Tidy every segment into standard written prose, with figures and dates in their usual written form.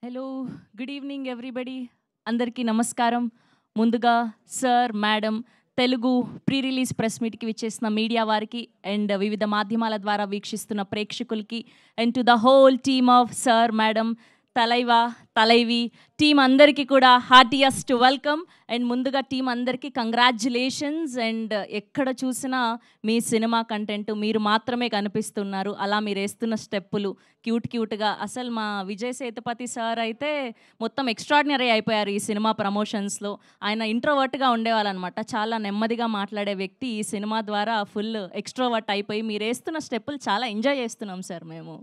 Hello, good evening everybody. అందరికీ నమస్కారం. ముందుగా sir, madam, Telugu pre release press మీట్కి విచ్చేసిన మీడియా వారికి అండ్ వివిధ మాధ్యమాల ద్వారా వీక్షిస్తున్న ప్రేక్షకులకి and to the whole team of sir, madam, Thalaivi team అందరికీ కూడా హార్టియస్ట్ వెల్కమ్. అండ్ ముందుగా టీం అందరికీ కంగ్రాచ్యులేషన్స్. అండ్ ఎక్కడ చూసినా మీ సినిమా కంటెంట్ మీరు మాత్రమే కనిపిస్తున్నారు. అలా మీరు వేస్తున్న స్టెప్పులు క్యూట్గా అసలు మా విజయ్ సేతుపతి సార్ అయితే మొత్తం ఎక్స్ట్రాడినరీ అయిపోయారు ఈ సినిమా ప్రమోషన్స్లో. ఆయన ఇంట్రోవర్ట్గా ఉండేవాళ్ళనమాట, చాలా నెమ్మదిగా మాట్లాడే వ్యక్తి. ఈ సినిమా ద్వారా ఫుల్ ఎక్స్ట్రోవర్ట్ అయిపోయి మీరు వేస్తున్న స్టెప్పులు చాలా ఎంజాయ్ చేస్తున్నాం సార్ మేము,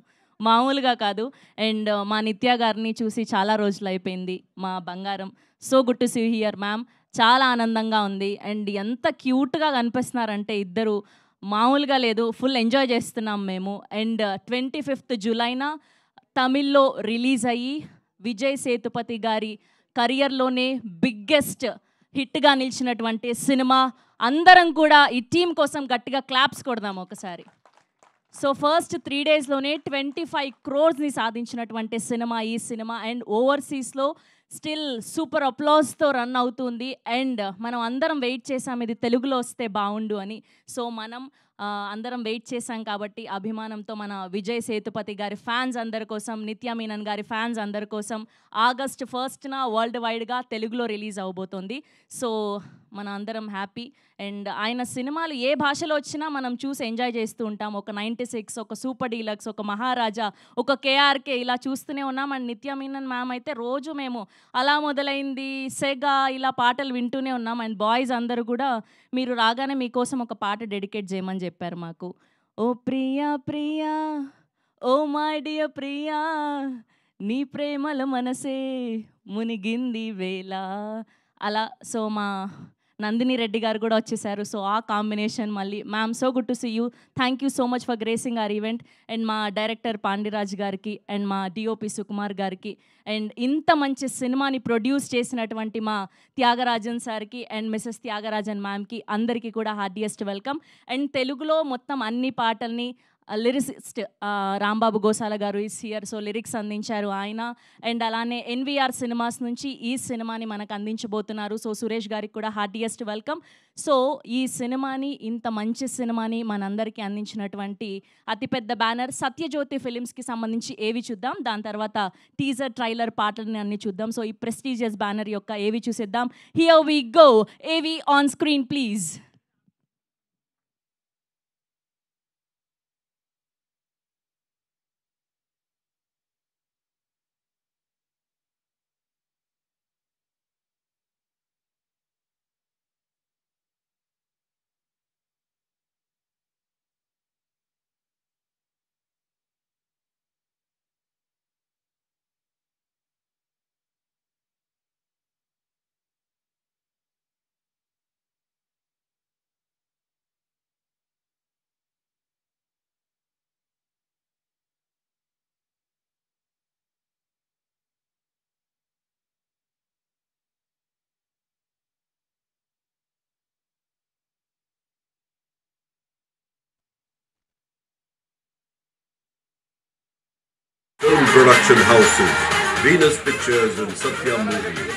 మామూలుగా కాదు. అండ్ మా నిత్య గారిని చూసి చాలా రోజులు అయిపోయింది, మా బంగారం. So good to see here ma'am, చాలా ఆనందంగా ఉంది. అండ్ ఎంత క్యూట్గా కనిపిస్తున్నారంటే ఇద్దరు, మామూలుగా లేదు, ఫుల్ ఎంజాయ్ చేస్తున్నాం మేము. అండ్ 25th జూలైన తమిళ్లో రిలీజ్ అయ్యి విజయ్ సేతుపతి గారి కెరియర్లోనే బిగ్గెస్ట్ హిట్గా నిలిచినటువంటి సినిమా. అందరం కూడా ఈ టీం కోసం గట్టిగా క్లాప్స్ కొడదాం ఒకసారి. సో ఫస్ట్ 3 డేస్లోనే 25 crores సాధించినటువంటి సినిమా ఈ సినిమా. అండ్ ఓవర్సీస్లో స్టిల్ సూపర్ అప్లాస్తో రన్ అవుతుంది. అండ్ మనం అందరం వెయిట్ చేసాం ఇది తెలుగులో వస్తే బాగుండు అని. సో మనం అందరం వెయిట్ చేశాం కాబట్టి అభిమానంతో మన విజయ్ సేతుపతి గారి ఫ్యాన్స్ అందరి కోసం, నిత్య మీనన్ గారి ఫ్యాన్స్ అందరి కోసం August 1st వరల్డ్ వైడ్గా తెలుగులో రిలీజ్ అవబోతోంది. సో మన అందరం హ్యాపీ. అండ్ ఆయన సినిమాలు ఏ భాషలో వచ్చినా మనం చూసి ఎంజాయ్ చేస్తూ ఉంటాం. ఒక 96, ఒక సూపర్ డీలక్స్, ఒక మహారాజా, ఒక కేఆర్కే ఇలా చూస్తూనే ఉన్నాం. అండ్ నిత్య మీనన్ మ్యామ్ అయితే రోజు మేము అలా మొదలైంది, సెగా ఇలా పాటలు వింటూనే ఉన్నాం. అండ్ బాయ్స్ అందరూ కూడా మీరు రాగానే మీకోసం ఒక పాట డెడికేట్ చేయమని చెప్పారు మాకు. ఓ ప్రియా ప్రియా, ఓ మై డియర్ ప్రియా, నీ ప్రేమల మనసే మునిగింది వేళ అలా. సో మా నందిని రెడ్డి గారు కూడా వచ్చేసారు. సో ఆ కాంబినేషన్ మళ్ళీ ma'am, so good to see you. Thank you so much for gracing our event. And మా డైరెక్టర్ పాండిరాజ్ గారికి అండ్ మా డిఓపి సుకుమార్ గారికి అండ్ ఇంత మంచి సినిమాని ప్రొడ్యూస్ చేసినటువంటి మా త్యాగరాజన్ సార్కి అండ్ మిసెస్ త్యాగరాజన్ మ్యామ్కి అందరికీ కూడా హార్డియస్ట్ వెల్కమ్. అండ్ తెలుగులో మొత్తం అన్ని పాటల్ని లిరిసిస్ట్ రాంబాబు గోసాల గారు ఈస్ హియర్. సో లిరిక్స్ అందించారు ఆయన. అండ్ అలానే ఎన్వీఆర్ సినిమాస్ నుంచి ఈ సినిమాని మనకు అందించబోతున్నారు. సో సురేష్ గారికి కూడా హార్డియస్ట్ వెల్కమ్. సో ఈ సినిమాని, ఇంత మంచి సినిమాని మనందరికీ అందించినటువంటి అతిపెద్ద బ్యానర్ సత్యజ్యోతి ఫిలిమ్స్కి సంబంధించి ఏవి చూద్దాం, దాని తర్వాత టీజర్, ట్రైలర్, పాటలని అన్ని చూద్దాం. సో ఈ ప్రెస్టీజియస్ బ్యానర్ యొక్క ఏవి చూసేద్దాం. Here we go. AV on screen please. Film production houses, Venus Pictures and Satya Movies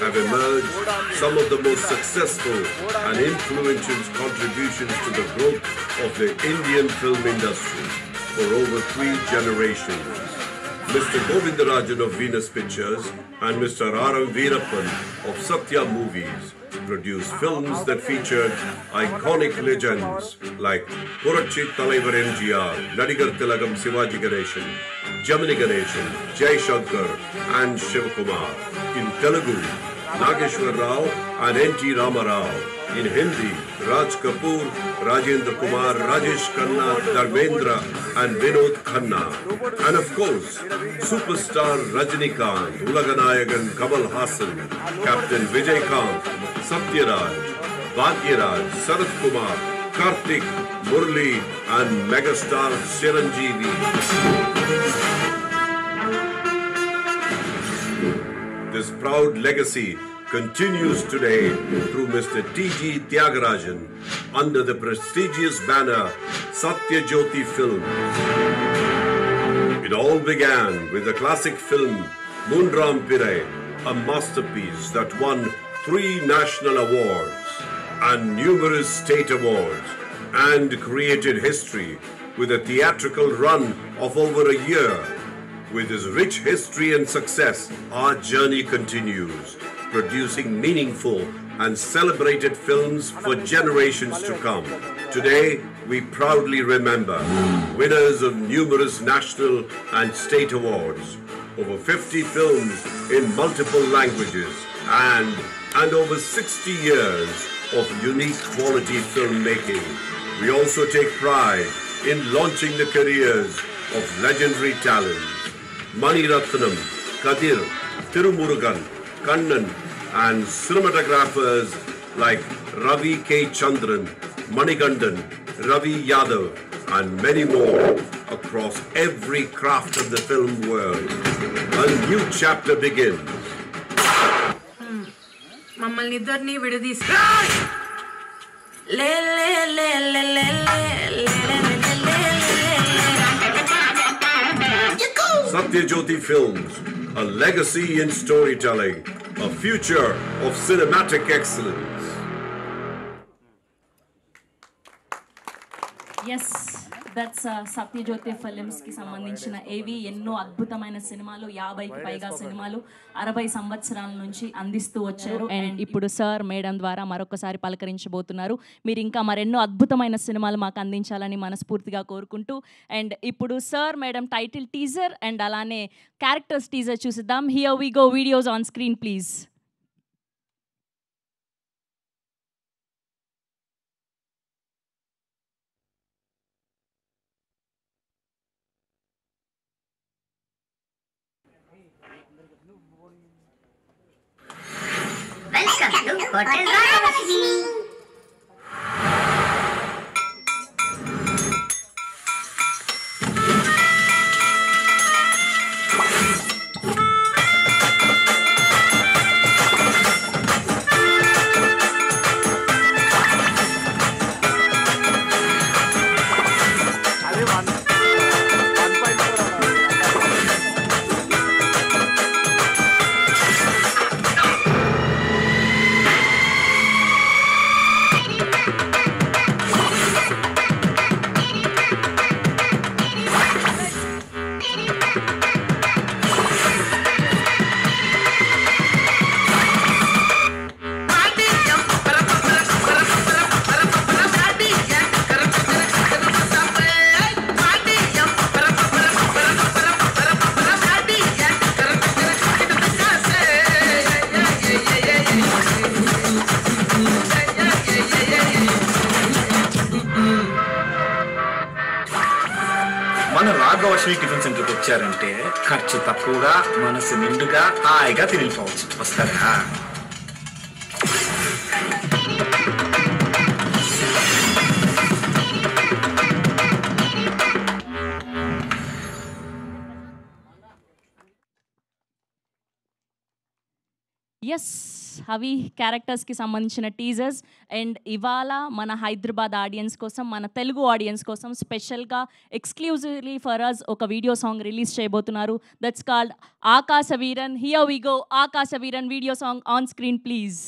have emerged some of the most successful and influential contributions to the growth of the Indian film industry for over 3 generations. Mr. Govindarajan of Venus Pictures and Mr. R.M. Veerappan of Satya Movies produced films that featured iconic legends like Purachi Talaivar MGR, Nadigar Tilagam Sivaji Ganeshan, Gemini Ganeshan, Jai Shankar and Shivakumar. In Telugu, Nageshwar Rao and N.T. Ramarao. In Hindi, Raj Kapoor, Rajendra Kumar, Rajesh Khanna, Dharmendra and Vinod Khanna. And of course, superstar Rajinikanth, Ulaganayagan Kamal Hassan, Captain Vijay Kant, Satyaraj, Bhagyaraj, Sarath Kumar, Karthik, Murli and megastar Chiranjeevi. This proud legacy continues today through Mr. T.G. Tyagarajan under the prestigious banner Satyajyoti Films. It all began with the classic film Moonram Pirai, a masterpiece that won 3 national awards and numerous state awards and created history with a theatrical run of over a year. With his rich history and success, our journey continues, producing meaningful and celebrated films for generations to come. Today, we proudly remember winners of numerous national and state awards, over 50 films in multiple languages, and over 60 years of unique quality filmmaking. We also take pride in launching the careers of legendary talents. Mani Ratnam, Kadir, Tirumurugan, Kannan, and cinematographers like Ravi K. Chandran, Manigandan, Ravi Yadav, and many more across every craft of the film world. A new chapter begins. మమ్మల్ని ఇద్దరిని విడదీసి Satyajyoti Films, a legacy in storytelling, a future of cinematic excellence. Yes, that's Sathyajyothi films కి సంబంధించిన ఏవి ఎన్నో అద్భుతమైన సినిమాలు 50కి పైగా సినిమాలు 60 సంవత్సరాల నుంచి అందిస్తూ వచ్చారు. అండ్ ఇప్పుడు సార్ మేడం ద్వారా మరొకసారి పలకరించబోతున్నారు. మీరు ఇంకా మరెన్నో అద్భుతమైన సినిమాలు మాకు అందించాలని మనస్ఫూర్తిగా కోరుకుంటూ, అండ్ ఇప్పుడు sir madam title teaser and అలానే క్యారెక్టర్స్ టీజర్ చూసిద్దాం. Here we go, videos on screen please. Welcome to Hotel Rajlakshmi. మన రాఘవశ్రీ టిఫిన్ సెంటర్కి వచ్చారంటే ఖర్చు తక్కువగా మనసు నిండుగా హాయిగా తిరిగిపోవచ్చు. వస్తారా? ఎస్, అవి క్యారెక్టర్స్కి సంబంధించిన టీజర్స్. అండ్ ఇవాళ మన హైదరాబాద్ ఆడియన్స్ కోసం, మన తెలుగు ఆడియన్స్ కోసం స్పెషల్గా ఎక్స్క్లూజివ్లీ ఫర్ అస్ ఒక వీడియో సాంగ్ రిలీజ్ చేయబోతున్నారు. That's called Aakasaveeran. Here we go, Aakasaveeran video song on screen please.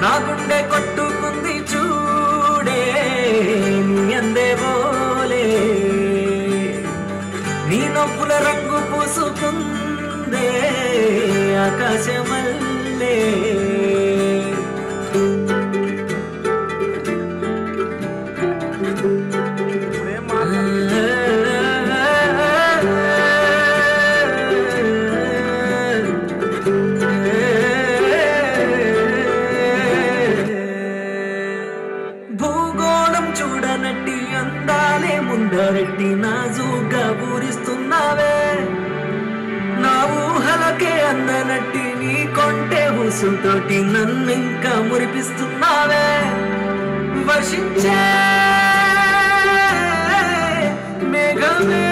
నా గుండె కొట్టుకుంది చూడే నీ అందే బోలే, నీ నవ్వుల రంగు పూసుకుంది ముందే ఆకాశమల్లే భూగోళం చూడనట్టి అందాలే ముందరెట్టి నాజుగా పూరిస్తున్నావే నా ఊహలకే అందనట్టి నీ కొంటే ఊసుతోటి నన్నింకా మురిపిస్తున్నావే వర్షించే మేఘమే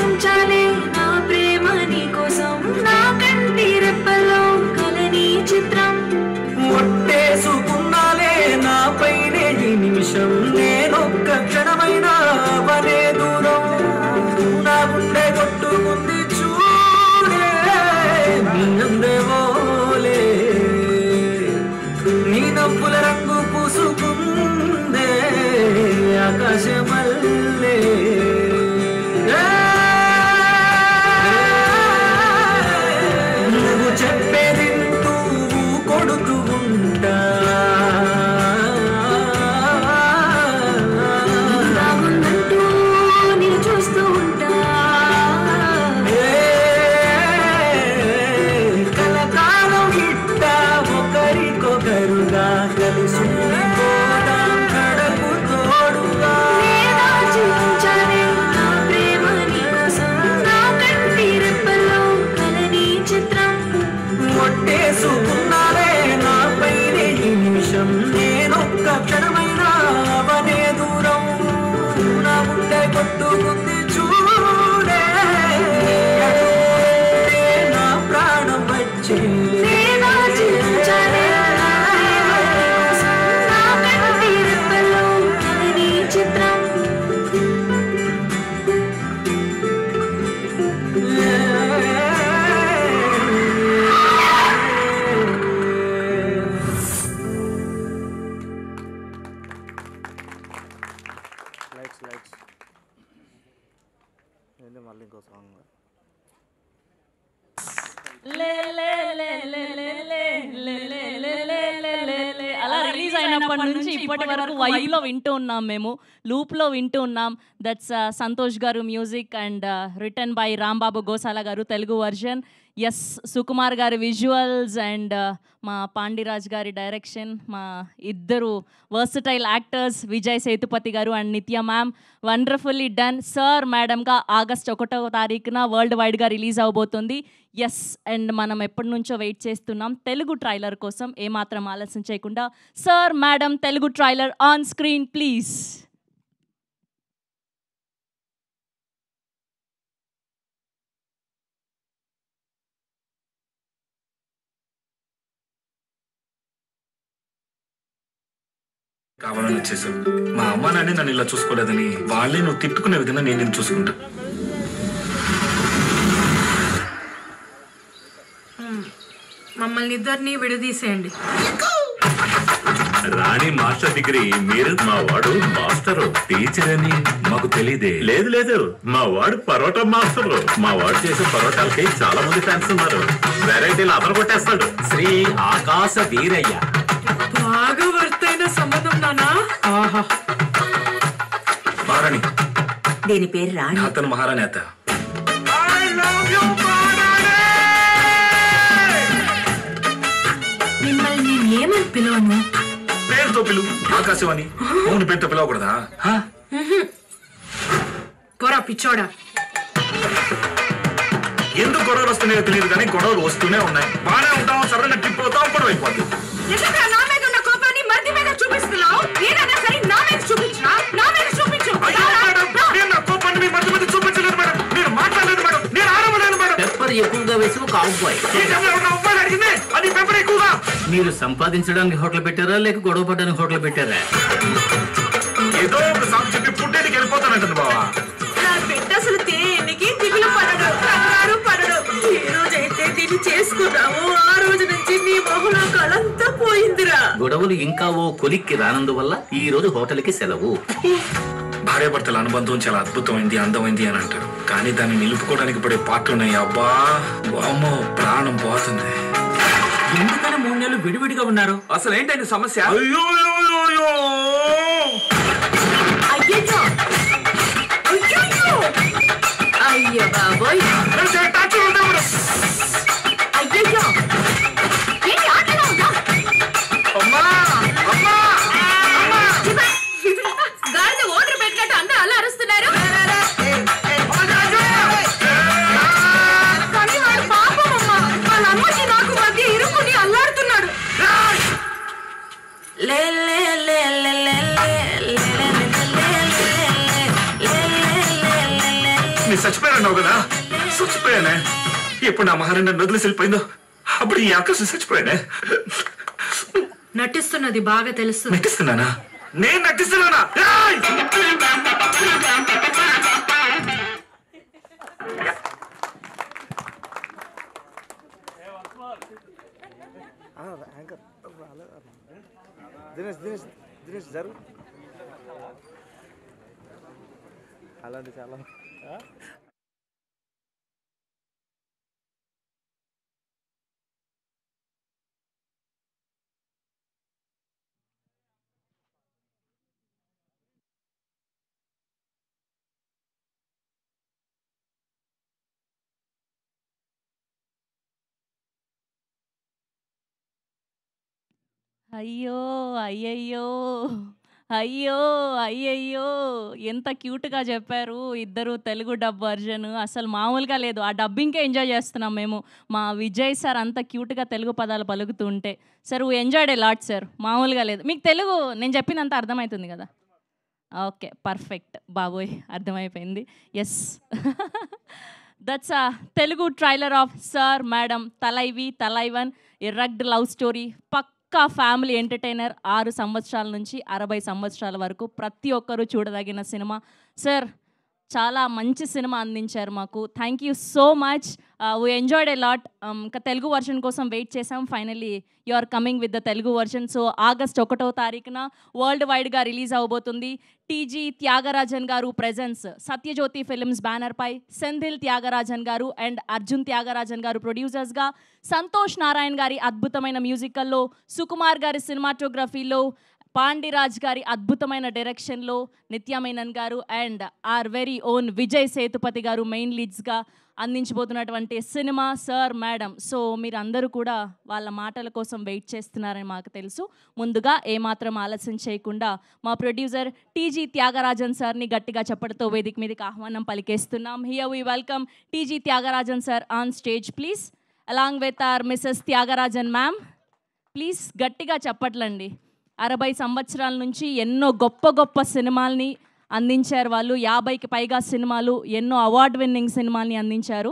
ఉంచాలే నా ప్రేమ నీ కోసం నా కంటి రెప్పలో కలని చిత్రం ఒట్టేసుకున్నాలే నా పైనే ఈ నిమిషం నేనొక్క క్షణమైనా అవనే దూరం నా గుండె కొట్టుకుంది చూడే నీ అందెవోలే నీ నవ్వుల రంగు పూసుకుందే ఆకాశమల్లే నువ్వు చెప్పేది కొడుతూ ఉంటా బాగుందంటూ నేను చూస్తూ ఉంటా కలకాలం ఇట్ట ఒకరికొకరుగా కలిసి పోదాం కడకు తోడుగా జీవించాలే నా ప్రేమ నీ కోసం నా కంటి రెప్పలో కలని చిత్రం ఒట్టేసుకున్నాలే నా పైనే ఈ నిమిషం నేనొక్క క్షణమైనా అవనే దూరం నా ముందే కొట్టుకుంది చూడే నా ప్రాణం వచ్చే జీవించాలే నా ప్రేమ నీ కోసం నా కంటి రెప్పలో కలని చిత్రం లైట్స్ ఏంది మళ్ళీ ఇంకో సాంగ్ అలా రిలీజ్ అయినప్పటి నుంచి ఇప్పటి వరకు వైబ్లో వింటూ ఉన్నాం, మేము లూప్లో వింటూ ఉన్నాం. దట్స్ సంతోష్ గారు music and written by Rambabu Gosala గారు తెలుగు వర్జన్. ఎస్, సుకుమార్ గారి విజువల్స్ అండ్ మా పాండిరాజ్ గారి డైరెక్షన్, మా ఇద్దరు వర్సటైల్ యాక్టర్స్ విజయ్ సేతుపతి గారు and Nithya ma'am, wonderfully done. Sir మేడంగా ఆగస్ట్ 1వ తారీఖున వరల్డ్ వైడ్గా రిలీజ్ అవబోతుంది. ఎస్, అండ్ మనం ఎప్పటి నుంచో వెయిట్ చేస్తున్నాం తెలుగు ట్రైలర్ కోసం. ఏమాత్రం ఆలస్యం చేయకుండా sir madam Telugu trailer on screen please. కావాలని వచ్చేసావు. మా అమ్మ నాన్నే నన్ను ఇలా చూసుకోలేదని వాళ్ళే నువ్వు తిట్టుకునే విధంగా నేను నిన్ను చూసుకుంటా. మమ్మల్ని ఇద్దరిని విడదీసేయండి. రాణి మాస్టర్ డిగ్రీ, మీరు మా వాడు మాస్టర్ టీచర్ అని మాకు తెలియదే. లేదు, మా వాడు పరోటా మాస్టర్. మా వాడు చేసే పరోటాలకి చాలా మంది ఫ్యాన్స్ ఉన్నారు. వెరైటీలు అతను కొట్టేస్తాడు. శ్రీ ఆకాశ వీరయ్య. బాగా వర్తైన సంబంధం నానా. మహారాణి. దీని పేరు రాణి. అతను మహారాణి అత్త. మిమ్మల్ని నేను ఏమని పిలవను? పేరుతో పిలువు. ఆకాశవాణి. అవును, పేరుతో పిలవకూడదా? పోరా పిచ్చోడా. ఎందుకు గొడవలు వస్తున్నాయో తెలియదు కానీ గొడవలు వస్తూనే ఉన్నాయి. బాగానే ఉంటాం, సరైన ట్రిప్ అవుతాం, గొడవ అయిపోద్ది. నా మీద ఉన్న కోపాన్ని మధ్య మీద చూపిస్తున్నావు. ఏదైనా సరే నా మీద చూపించరా, నా మీద చూపించు. నేను నా కోపాన్ని మీ మధ్య మధ్య చూపించలేదు మేడం. నేను మాట్లాడలేదు మేడం. నేను ఆడమలేదు మేడం. పెప్పర్ ఎక్కువగా వేసి ఒక అబ్బాయి. అడిగింది అది పెప్పర్ ఎక్కువగా. మీరు సంపాదించడానికి హోటల్ పెట్టారా లేక గొడవ పడడానికి హోటల్ పెట్టారా? ఏదో ఒక సాగు చెప్పి పుట్టేటికి వెళ్ళిపోతానంటుంది బావా. నా బిడ్డ అసలు దేనికి దిగులు పడడు, కంగారు పడడు. ఏ రోజైతే దీన్ని చేసుకున్నావు ఆ రోజు నుంచి నీ మొహంలో కళంతా పోయిందిరా. గొడవలు ఇంకా ఓ కొలిక్కి రానందువల్ల ఈ రోజు హోటల్ కి సెలవు. భార్యాభర్తల అనుబంధం చాలా అద్భుతమైంది, అందమైంది అని అంటారు. కానీ దాన్ని నిలుపుకోవడానికి పడే పాటలు ఉన్నాయి. అబ్బా అమ్మో, ప్రాణం పోతుంది. ఎందుకని 3 నెలలు విడివిడిగా ఉన్నారు? అసలు ఏంటండి సమస్య? అయ్యో అయ్యో బాబోయ్, అయ్యో ఏంటి ఆటలో ఉందా? గాడిద ఓటర్ పెట్టినట్టు అందరూ అలా అరుస్తున్నారు. కానీ వాడు పాపం అమ్మ, వాళ్ళ అమ్మకి నాకు మధ్య ఇరుకుని అల్లాడుతున్నాడు. నీ చచ్చిపోయానన్నావు కదా? చచ్చిపోయానే. ఎప్పుడు నా మహారాణి నన్ను వదిలేసి వెళ్ళిపోయిందో అప్పుడు ఈ ఆకాశం చచ్చిపోయానే. నటిస్తున్నది బాగా తెలుసు. నటిస్తున్నానా? నేను నటిస్తున్నానా? యాంకర్ దినేష్ దినేష్ దినేష్ జరుగు. అలాంటి చాలా అయ్యో అయ్యయ్యో అయ్యో అయ్యయ్యో ఎంత క్యూట్గా చెప్పారు ఇద్దరు. తెలుగు డబ్ వర్జన్ అసలు మామూలుగా లేదు. ఆ డబ్బింగ్కే ఎంజాయ్ చేస్తున్నాం మేము. మా విజయ్ సార్ అంత క్యూట్గా తెలుగు పదాలు పలుకుతుంటే sir we enjoyed a lot sir. మామూలుగా లేదు. మీకు తెలుగు నేను చెప్పినంత అర్థమవుతుంది కదా? ఓకే, పర్ఫెక్ట్ బాబోయ్, అర్థమైపోయింది. Yes, that's a Telugu trailer of sir madam Thalaivi Thalaivan, a rugged love story. పక్కా ఫ్యామిలీ ఎంటర్టైనర్. 6 సంవత్సరాల నుంచి 60 సంవత్సరాల వరకు ప్రతి ఒక్కరూ చూడదగిన సినిమా. సార్ చాలా మంచి సినిమా అందించారు మాకు. Thank you so much. We enjoyed a lot. ఇంకా తెలుగు వర్షన్ కోసం వెయిట్ చేసాం. Finally you are coming with the Telugu version. So August 1వ తారీఖున వరల్డ్ వైడ్గా రిలీజ్ అవబోతుంది. టీజీ త్యాగరాజన్ గారు ప్రెజెన్స్, సత్యజ్యోతి ఫిల్మ్స్ బ్యానర్పై సెంధిల్ త్యాగరాజన్ గారు అండ్ అర్జున్ త్యాగరాజన్ గారు ప్రొడ్యూసర్స్గా, సంతోష్ నారాయణ్ గారి అద్భుతమైన మ్యూజికల్లో, సుకుమార్ గారి సినిమాటోగ్రఫీలో, పాండిరాజ్ గారి అద్భుతమైన డైరెక్షన్లో, నిత్యా మేనన్ గారు and our very own Vijay Sethupathi గారు మెయిన్ లీడ్స్గా అందించబోతున్నటువంటి సినిమా సార్ మేడం. సో మీరందరూ కూడా వాళ్ళ మాటల కోసం వెయిట్ చేస్తున్నారని మాకు తెలుసు. ముందుగా ఏమాత్రం ఆలస్యం చేయకుండా మా ప్రొడ్యూసర్ టీజీ త్యాగరాజన్ సార్ని గట్టిగా చప్పటితో వేదిక మీదకి ఆహ్వానం పలికేస్తున్నాం. Here we welcome TG Thyagarajan sir on stage please, along with our Mrs Thyagarajan ma'am. Please గట్టిగా చప్పట్లండి. 60 సంవత్సరాల నుంచి ఎన్నో గొప్ప గొప్ప సినిమాల్ని అందించారు వాళ్ళు. 50కి పైగా సినిమాలు, ఎన్నో అవార్డ్ విన్నింగ్ సినిమాల్ని అందించారు.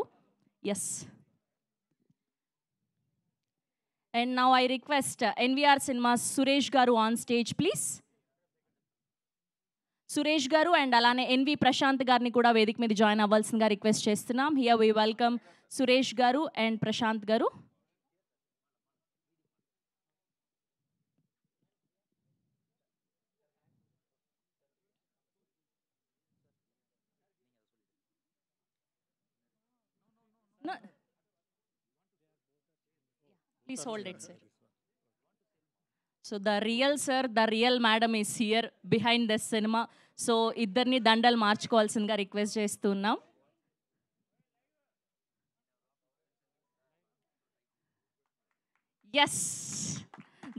Yes, and now I request NVR cinemas Suresh garu on stage please. Suresh గారు అండ్ అలానే ఎన్వి ప్రశాంత్ గారిని కూడా వేదిక మీద జాయిన్ అవ్వాల్సిందిగా రిక్వెస్ట్ చేస్తున్నాం. హియర్ వి వెల్కమ్ సురేష్ గారు అండ్ ప్రశాంత్ గారు. No. Please hold it, sir. So the real sir, the real madam is here behind this cinema. So ఇద్దరిని దండలు మార్చుకోవాల్సిందిగా రిక్వెస్ట్ చేస్తున్నాం. Yes,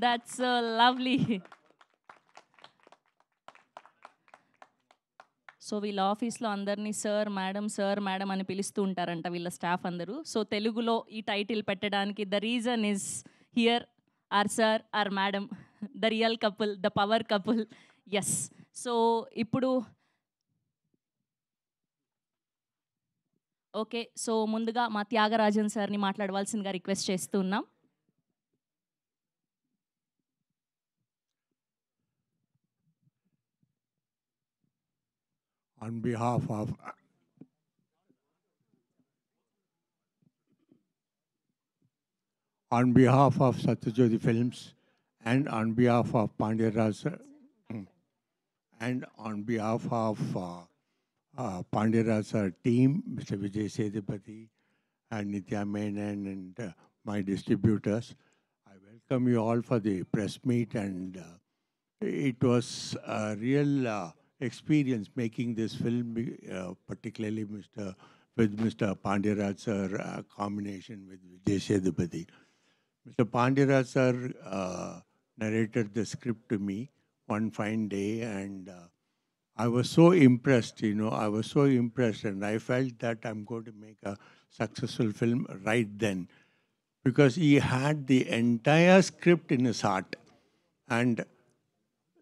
that's lovely. సో వీళ్ళ ఆఫీస్లో అందరినీ సార్ మేడం అని పిలుస్తూ ఉంటారంట వీళ్ళ స్టాఫ్ అందరూ. సో తెలుగులో ఈ టైటిల్ పెట్టడానికి the reason is here are sir or madam, the real couple, the power couple. Yes, so ఇప్పుడు ఓకే, సో ముందుగా మా త్యాగరాజన్ సార్ని మాట్లాడవలసిందిగా రిక్వెస్ట్ చేస్తూ ఉన్నాం. On behalf of Satyajyoti Films and on behalf of Pandiraj and on behalf of Pandya sir team, Mr. Vijay Sethupathi and Nitya Menon and my distributors, I welcome you all for the press meet, and it was a real experience making this film, particularly with Mr. Pandya sir combination with Vijay Sethupathi. Mr. Pandya sir narrated the script to me one fine day, and I was so impressed, I was so impressed, and I felt that I'm going to make a successful film right then, because he had the entire script in his heart. And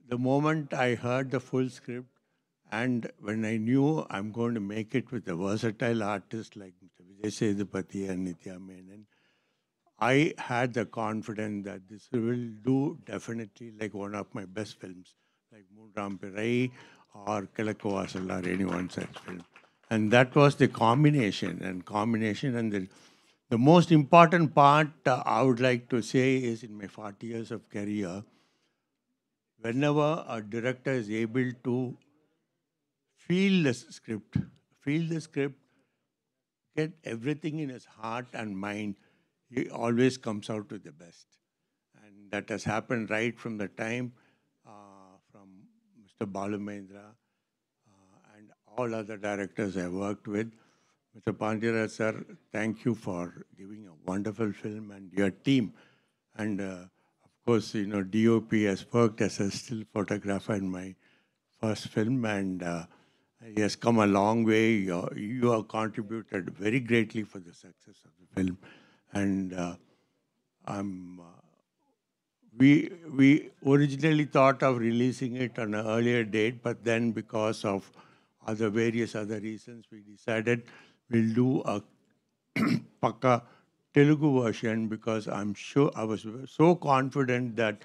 the moment I heard the full script, and when I knew I'm going to make it with a versatile artist like Mr. Vijay Sethupathi and Nitya Menon, I had the confidence that this will do definitely like one of my best films, like Moonram Pirai or Kilakku or anyone such film. And that was the combination. And the most important part I would like to say is, in my 40 years of career, whenever a director is able to feel the script, get everything in his heart and mind, he always comes out with the best. And that has happened right from the time from Mr. Balu Mahendra and all other directors I worked with. Mr. Pandya sir, thank you for giving a wonderful film, and your team. And of course, DOP has worked as a still photographer in my first film, and he has come a long way. You have contributed very greatly for the success of the film. And we originally thought of releasing it on an earlier date, but then because of various other reasons, we decided we'll do a Pakka Telugu version, because I'm sure I was so confident that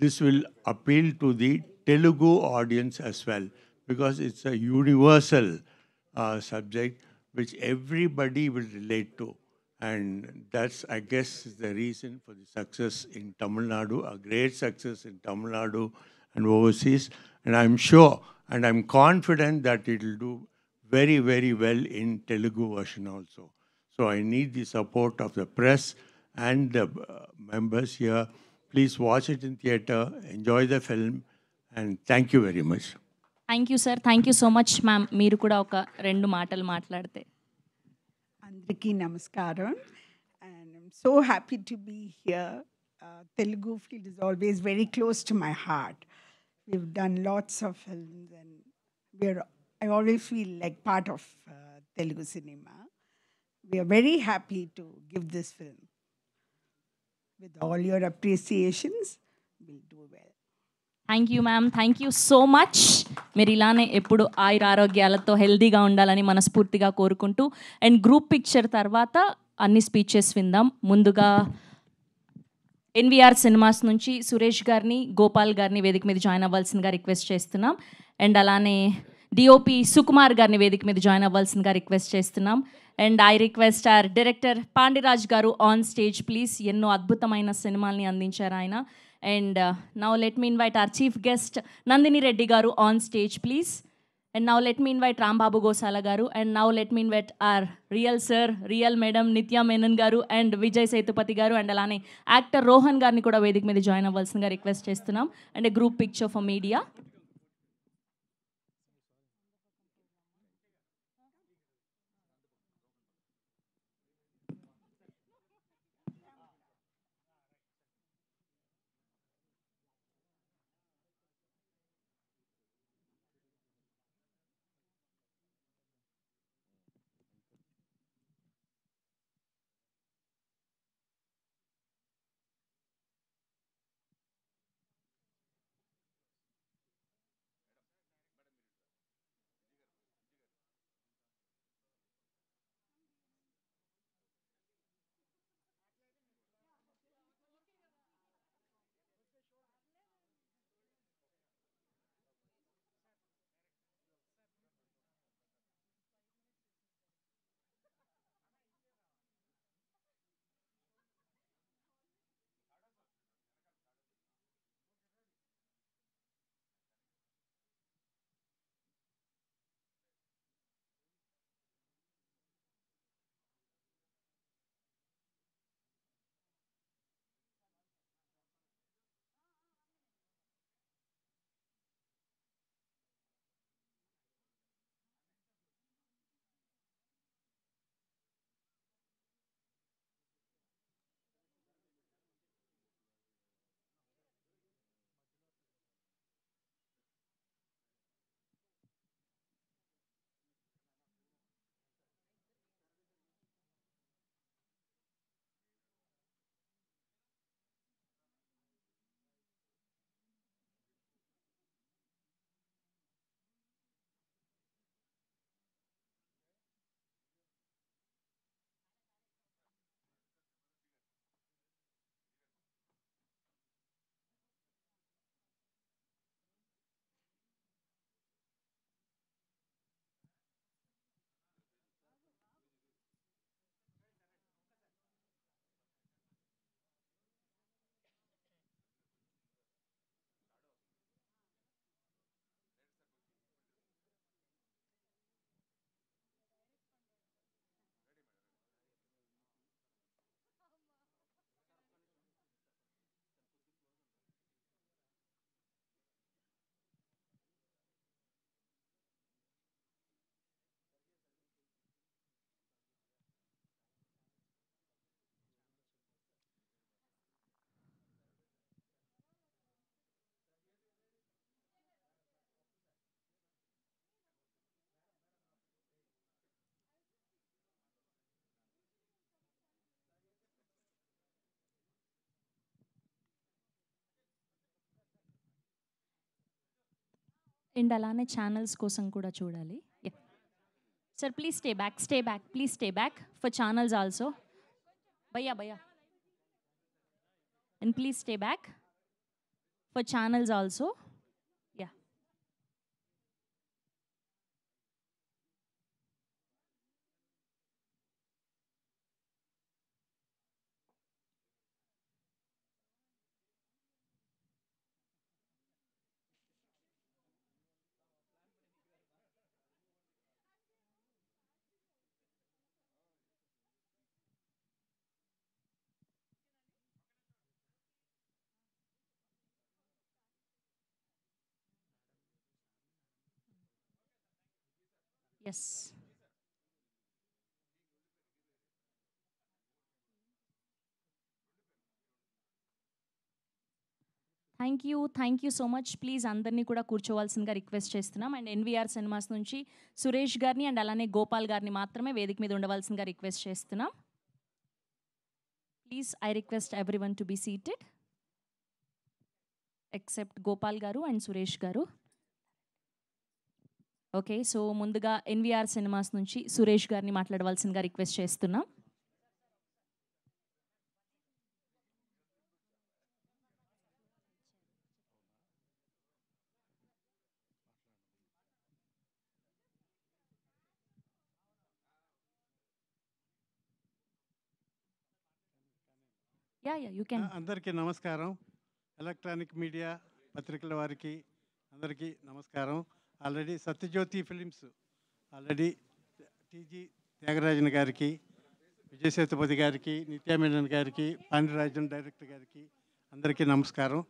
this will appeal to the Telugu audience as well, because it's a universal subject which everybody will relate to. And that's, I guess, the reason for the success in Tamil Nadu, a great success in Tamil Nadu and overseas. And I'm sure, and I'm confident that it will do very, very well in Telugu version also. So I need the support of the press and the members here. Please watch it in theater, enjoy the film, and thank you very much. Thank you, sir. Thank you so much, ma'am. Meeru kuda oka rendu maatalu maatladte. Andraki namaskaram, and I'm so happy to be here. Telugu field is always very close to my heart. We've done lots of films, and I always feel like part of Telugu cinema. We are very happy to give this film. With all your appreciations, we'll do well. Thank you ma'am, thank you so much. మీరు ఇలానే ఎప్పుడు ఆయురారోగ్యాలతో హెల్దీగా ఉండాలని మనస్ఫూర్తిగా కోరుకుంటూ, and group picture తర్వాత అన్ని స్పీచెస్ విందాం. ముందుగా ఎన్వీఆర్ సినిమాస్ నుంచి సురేష్ గారిని, గోపాల్ గారిని వేదిక మీద జాయిన్ అవ్వాల్సిందిగా రిక్వెస్ట్ చేస్తున్నాం. అండ్ అలానే డిఓపి సుకుమార్ గారిని వేదిక మీద జాయిన్ అవ్వాల్సిందిగా రిక్వెస్ట్ చేస్తున్నాం. And I request our director Pandiraj garu on stage please. ఎన్నో అద్భుతమైన సినిమాల్ని అందించారు ఆయన. And now let me invite our chief guest, Nandini Reddy garu, on stage, please. And now let me invite Rambabu Gosala garu. And now let me invite our real sir, real madam, Nitya Menon garu, and Vijay Sethupathi garu. And alane actor Rohan garni kuda vedik మీద join అవ్వాల్సిందిగా request చేస్తున్నాం. And a group picture for media. And అలానే channels కోసం కూడా చూడాలి. Sir please stay back please stay back for channels also. భయ్యా and please stay back for channels also. Yeah yes thank you so much. Please అందరినీ కూడా కూర్చోవాల్సిందిగా request చేస్తున్నాం. And NVR cinemas నుంచి సురేష్ గారిని అండ్ అలానే గోపాల్ గారిని మాత్రమే వేదిక మీద ఉండవలసిందిగా రిక్వెస్ట్ చేస్తున్నాం. Please I request everyone to be seated except Gopal గారు అండ్ సురేష్ గారు. ఓకే, సో ముందుగా ఎన్వీఆర్ సినిమాస్ నుంచి సురేష్ గారిని మాట్లాడవలసిందిగా రిక్వెస్ట్ చేస్తున్నాం. You can. అందరికీ నమస్కారం. ఎలక్ట్రానిక్ మీడియా పత్రికల వారికి అందరికీ నమస్కారం. Already Sathyajyothi films already TG Thyagarajan గారికి, విజయ్ సేతుపతి గారికి, నిత్యామేనన్ గారికి, పాండిరాజన్ డైరెక్టర్ గారికి అందరికీ నమస్కారం.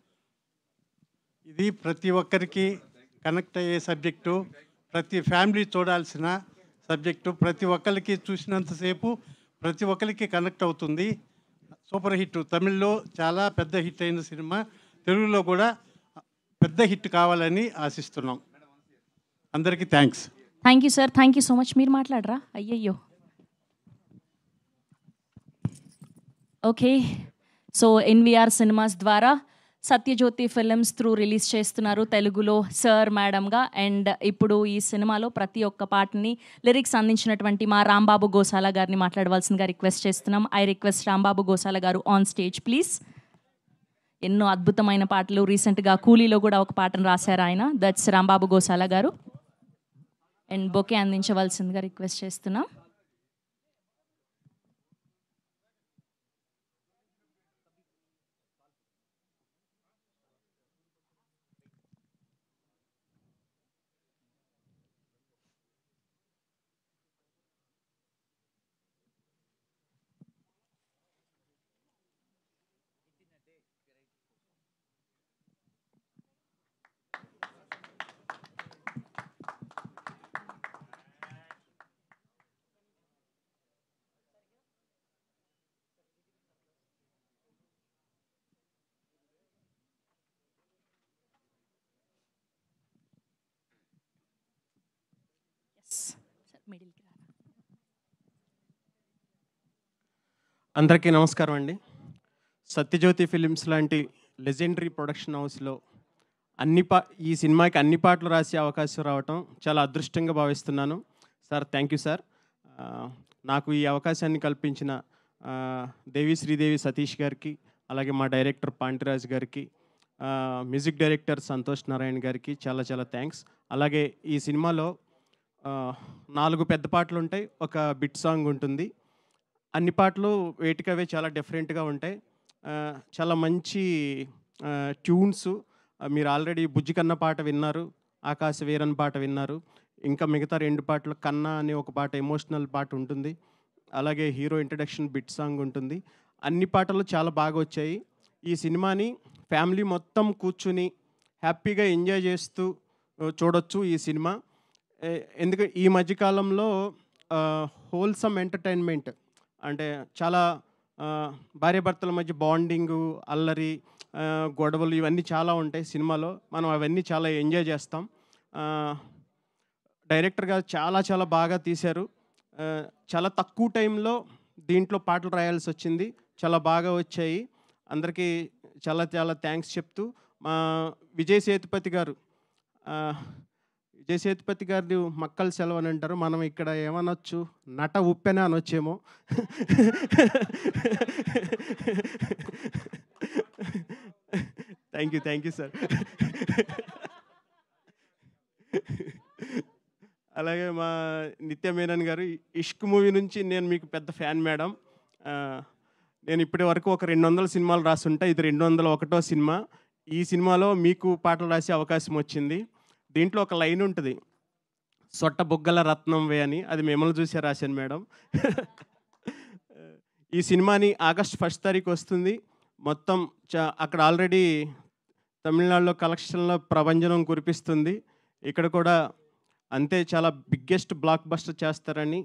ఇది ప్రతి ఒక్కరికి కనెక్ట్ అయ్యే సబ్జెక్టు, ప్రతి ఫ్యామిలీ చూడాల్సిన సబ్జెక్టు, ప్రతి ఒక్కరికి చూసినంతసేపు ప్రతి ఒక్కరికి కనెక్ట్ అవుతుంది. సూపర్ హిట్, తమిళ్లో చాలా పెద్ద హిట్ అయిన సినిమా తెలుగులో కూడా పెద్ద హిట్ కావాలని ఆశిస్తున్నాం. అందరికీ thanks. Thank you sir, thank you so much. మీరు మాట్లాడరా? అయ్యయ్యో. ఓకే, సో ఎన్వీఆర్ సినిమాస్ ద్వారా సత్యజ్యోతి ఫిలిమ్స్ త్రూ రిలీజ్ చేస్తున్నారు తెలుగులో సార్ మేడంగా. అండ్ ఇప్పుడు ఈ సినిమాలో ప్రతి ఒక్క పాటని లిరిక్స్ అందించినటువంటి మా రాంబాబు గోసాల గారిని మాట్లాడవలసిందిగా రిక్వెస్ట్ చేస్తున్నాం. ఐ రిక్వెస్ట్ రాంబాబు గోసాల గారు ఆన్ స్టేజ్ ప్లీజ్. ఎన్నో అద్భుతమైన పాటలు, రీసెంట్గా కూలీలో కూడా ఒక పాటను రాశారు ఆయన. దట్స్ రాంబాబు గోసాల గారు. అండ్ బొకే అందించవలసిందిగా రిక్వెస్ట్ చేస్తున్నాం. అందరికీ నమస్కారం అండి. సత్యజ్యోతి ఫిలిమ్స్ లాంటి లెజెండరీ ప్రొడక్షన్ హౌస్లో ఈ సినిమాకి అన్ని పాటలు రాసే అవకాశం రావటం చాలా అదృష్టంగా భావిస్తున్నాను. Sir thank you sir. నాకు ఈ అవకాశాన్ని కల్పించిన దేవి శ్రీదేవి సతీష్ గారికి, అలాగే మా డైరెక్టర్ పాండిరాజ్ గారికి, మ్యూజిక్ డైరెక్టర్ సంతోష్ నారాయణ గారికి చాలా చాలా థ్యాంక్స్. అలాగే ఈ సినిమాలో 4 పెద్ద పాటలు ఉంటాయి, ఒక బిట్ సాంగ్ ఉంటుంది. అన్ని పాటలు వేటికవే చాలా డిఫరెంట్గా ఉంటాయి. చాలా మంచి ట్యూన్స్. మీరు ఆల్రెడీ బుజ్జి కన్న పాట విన్నారు, ఆకాశ వీరన్ పాట విన్నారు. ఇంకా మిగతా 2 పాటలు కన్నా అనే ఒక పాట ఎమోషనల్ పాట ఉంటుంది. అలాగే హీరో ఇంట్రడక్షన్ బిట్ సాంగ్ ఉంటుంది. అన్ని పాటలు చాలా బాగా వచ్చాయి. ఈ సినిమాని ఫ్యామిలీ మొత్తం కూర్చుని హ్యాపీగా ఎంజాయ్ చేస్తూ చూడొచ్చు ఈ సినిమా. ఎందుకంటే ఈ మధ్యకాలంలో హోల్సమ్ ఎంటర్టైన్మెంట్ అంటే చాలా భార్యాభర్తల మధ్య బాండింగు, అల్లరి, గొడవలు ఇవన్నీ చాలా ఉంటాయి సినిమాలో. మనం అవన్నీ చాలా ఎంజాయ్ చేస్తాం. డైరెక్టర్ గారు చాలా చాలా బాగా తీశారు. చాలా తక్కువ టైంలో దీంట్లో పాటలు రాయాల్సి వచ్చింది, చాలా బాగా వచ్చాయి. అందరికీ చాలా చాలా థ్యాంక్స్ చెప్తూ, మా విజయ్ సేతుపతి గారు విజయ్ సేతుపతి గారిని మక్కల సెలవు అని అంటారు, మనం ఇక్కడ ఏమనొచ్చు, నట ఉప్పెన అనొచ్చేమో. Thank you sir. అలాగే మా నిత్య మేనన్ గారు, ఇష్క్ మూవీ నుంచి నేను మీకు పెద్ద ఫ్యాన్ మేడం. నేను ఇప్పటి వరకు ఒక 200 సినిమాలు రాసుంటా, ఇది 201వ సినిమా. ఈ సినిమాలో మీకు పాటలు రాసే అవకాశం వచ్చింది. దీంట్లో ఒక లైన్ ఉంటుంది, సొట్ట బొగ్గల రత్నం వే అని, అది మిమ్మల్ని చూసే రాశాను మేడం. ఈ సినిమాని ఆగస్ట్ 1 తారీఖు వస్తుంది. మొత్తం అక్కడ ఆల్రెడీ తమిళనాడులో కలెక్షన్లో ప్రభంజనం కురిపిస్తుంది. ఇక్కడ కూడా అంతే చాలా బిగ్గెస్ట్ బ్లాక్ బస్టర్ చేస్తారని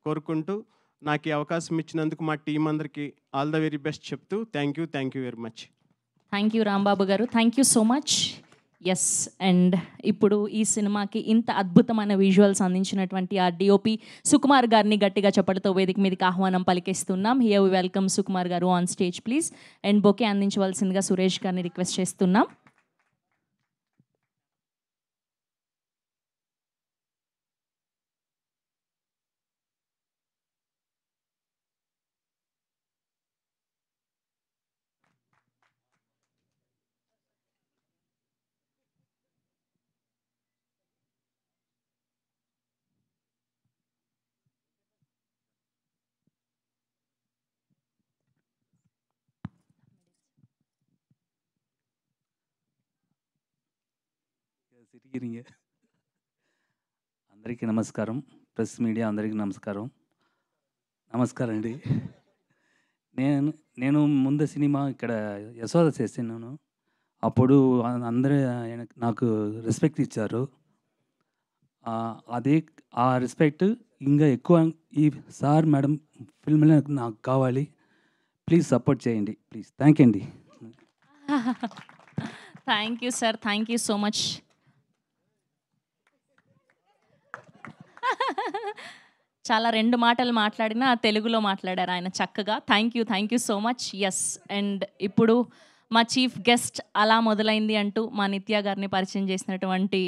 కోరుకుంటూ నాకు ఈ అవకాశం ఇచ్చినందుకు మా టీం అందరికీ ఆల్ ద వెరీ బెస్ట్ చెప్తూ thank you very much. Thank you Rambabu గారు, thank you so much. Yes, and ఇప్పుడు ఈ సినిమాకి ఇంత అద్భుతమైన విజువల్స్ అందించినటువంటి ఆ డిఓపి సుకుమార్ గారిని గట్టిగా చప్పటితో వేదిక మీదకి ఆహ్వానం పలికిస్తున్నాం. హియర్ వి వెల్కమ్ సుకుమార్ గారు on stage please. And bouquet అందించవలసిందిగా సురేష్ గారిని రిక్వెస్ట్ చేస్తున్నాం. సిరిగిరిగా అందరికీ నమస్కారం, ప్రెస్ మీడియా అందరికీ నమస్కారం అండి. నేను ముందు సినిమా ఇక్కడ యశోద చేస్తున్నాను. అప్పుడు అందరూ నాకు రెస్పెక్ట్ ఇచ్చారు. అదే ఆ రెస్పెక్ట్ ఇంకా ఎక్కువ ఈ సార్ మేడం ఫిల్మ్లో నాకు కావాలి. ప్లీజ్ సపోర్ట్ చేయండి ప్లీజ్. థ్యాంక్ యూ అండి. Thank you sir, thank you so much. చాలా 2 మాటలు మాట్లాడినా తెలుగులో మాట్లాడారు ఆయన చక్కగా. Thank you so much. Yes, and ఇప్పుడు మా చీఫ్ గెస్ట్ అలా మొదలైంది అంటూ మా నిత్య గారిని పరిచయం చేసినటువంటి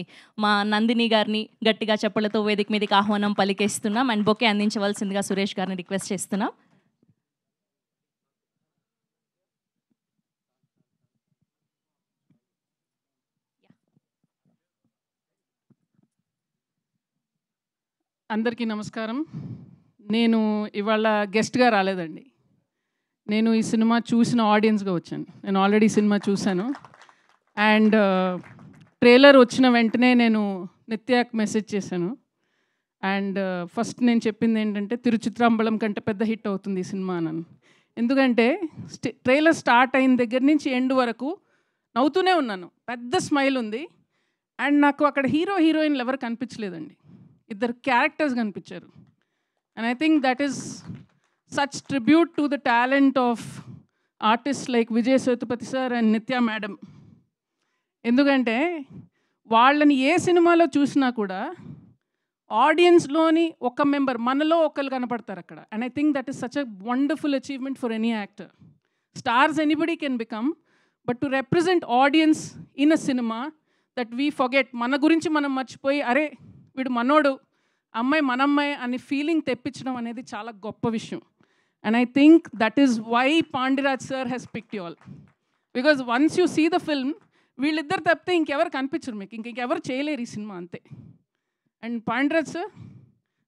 మా నందిని గారిని గట్టిగా చప్పలతో వేదిక మీదకి ఆహ్వానం పలికేస్తున్నాం. అండ్ బొకే అందించవలసిందిగా సురేష్ గారిని రిక్వెస్ట్ చేస్తున్నాం. అందరికీ నమస్కారం. నేను ఇవాళ గెస్ట్గా రాలేదండి. నేను ఈ సినిమా చూసిన ఆడియన్స్గా వచ్చాను. నేను ఆల్రెడీ సినిమా చూశాను. అండ్ ట్రైలర్ వచ్చిన వెంటనే నేను నిత్యాకి మెసేజ్ చేశాను. అండ్ ఫస్ట్ నేను చెప్పింది ఏంటంటే తిరుచిత్రాంబలం కంటే పెద్ద హిట్ అవుతుంది ఈ సినిమా అని. ఎందుకంటే ట్రైలర్ స్టార్ట్ అయిన దగ్గర నుంచి ఎండ్ వరకు నవ్వుతూనే ఉన్నాను. పెద్ద స్మైల్ ఉంది. అండ్ నాకు అక్కడ హీరోయిన్లు ఎవరు కనిపించలేదండి, 2 క్యారెక్టర్స్ కనిపించారు. And I think that is such tribute to the talent of artist like Vijay Sethupathi sir and నిత్య మేడం. ఎందుకంటే వాళ్ళని ఏ సినిమాలో చూసినా కూడా ఆడియన్స్లోని ఒక మెంబర్, మనలో ఒకరు కనపడతారు అక్కడ. And I think that is such a wonderful achievement for any actor. Stars anybody can become, but to represent audience in a cinema that we forget, మన గురించి మనం మర్చిపోయి అరే వీడు మనోడు, అమ్మాయి మనమ్మాయి అనే ఫీలింగ్ తెప్పించడం అనేది చాలా గొప్ప విషయం. And I think that is why Pandiraj sir has picked you all. Because once you see the film, వీళ్ళిద్దరు తప్పితే ఇంకెవరు కనిపించరు మీకు, ఇంకెవరు చేయలేరు ఈ సినిమా అంతే. And Pandiraj sir,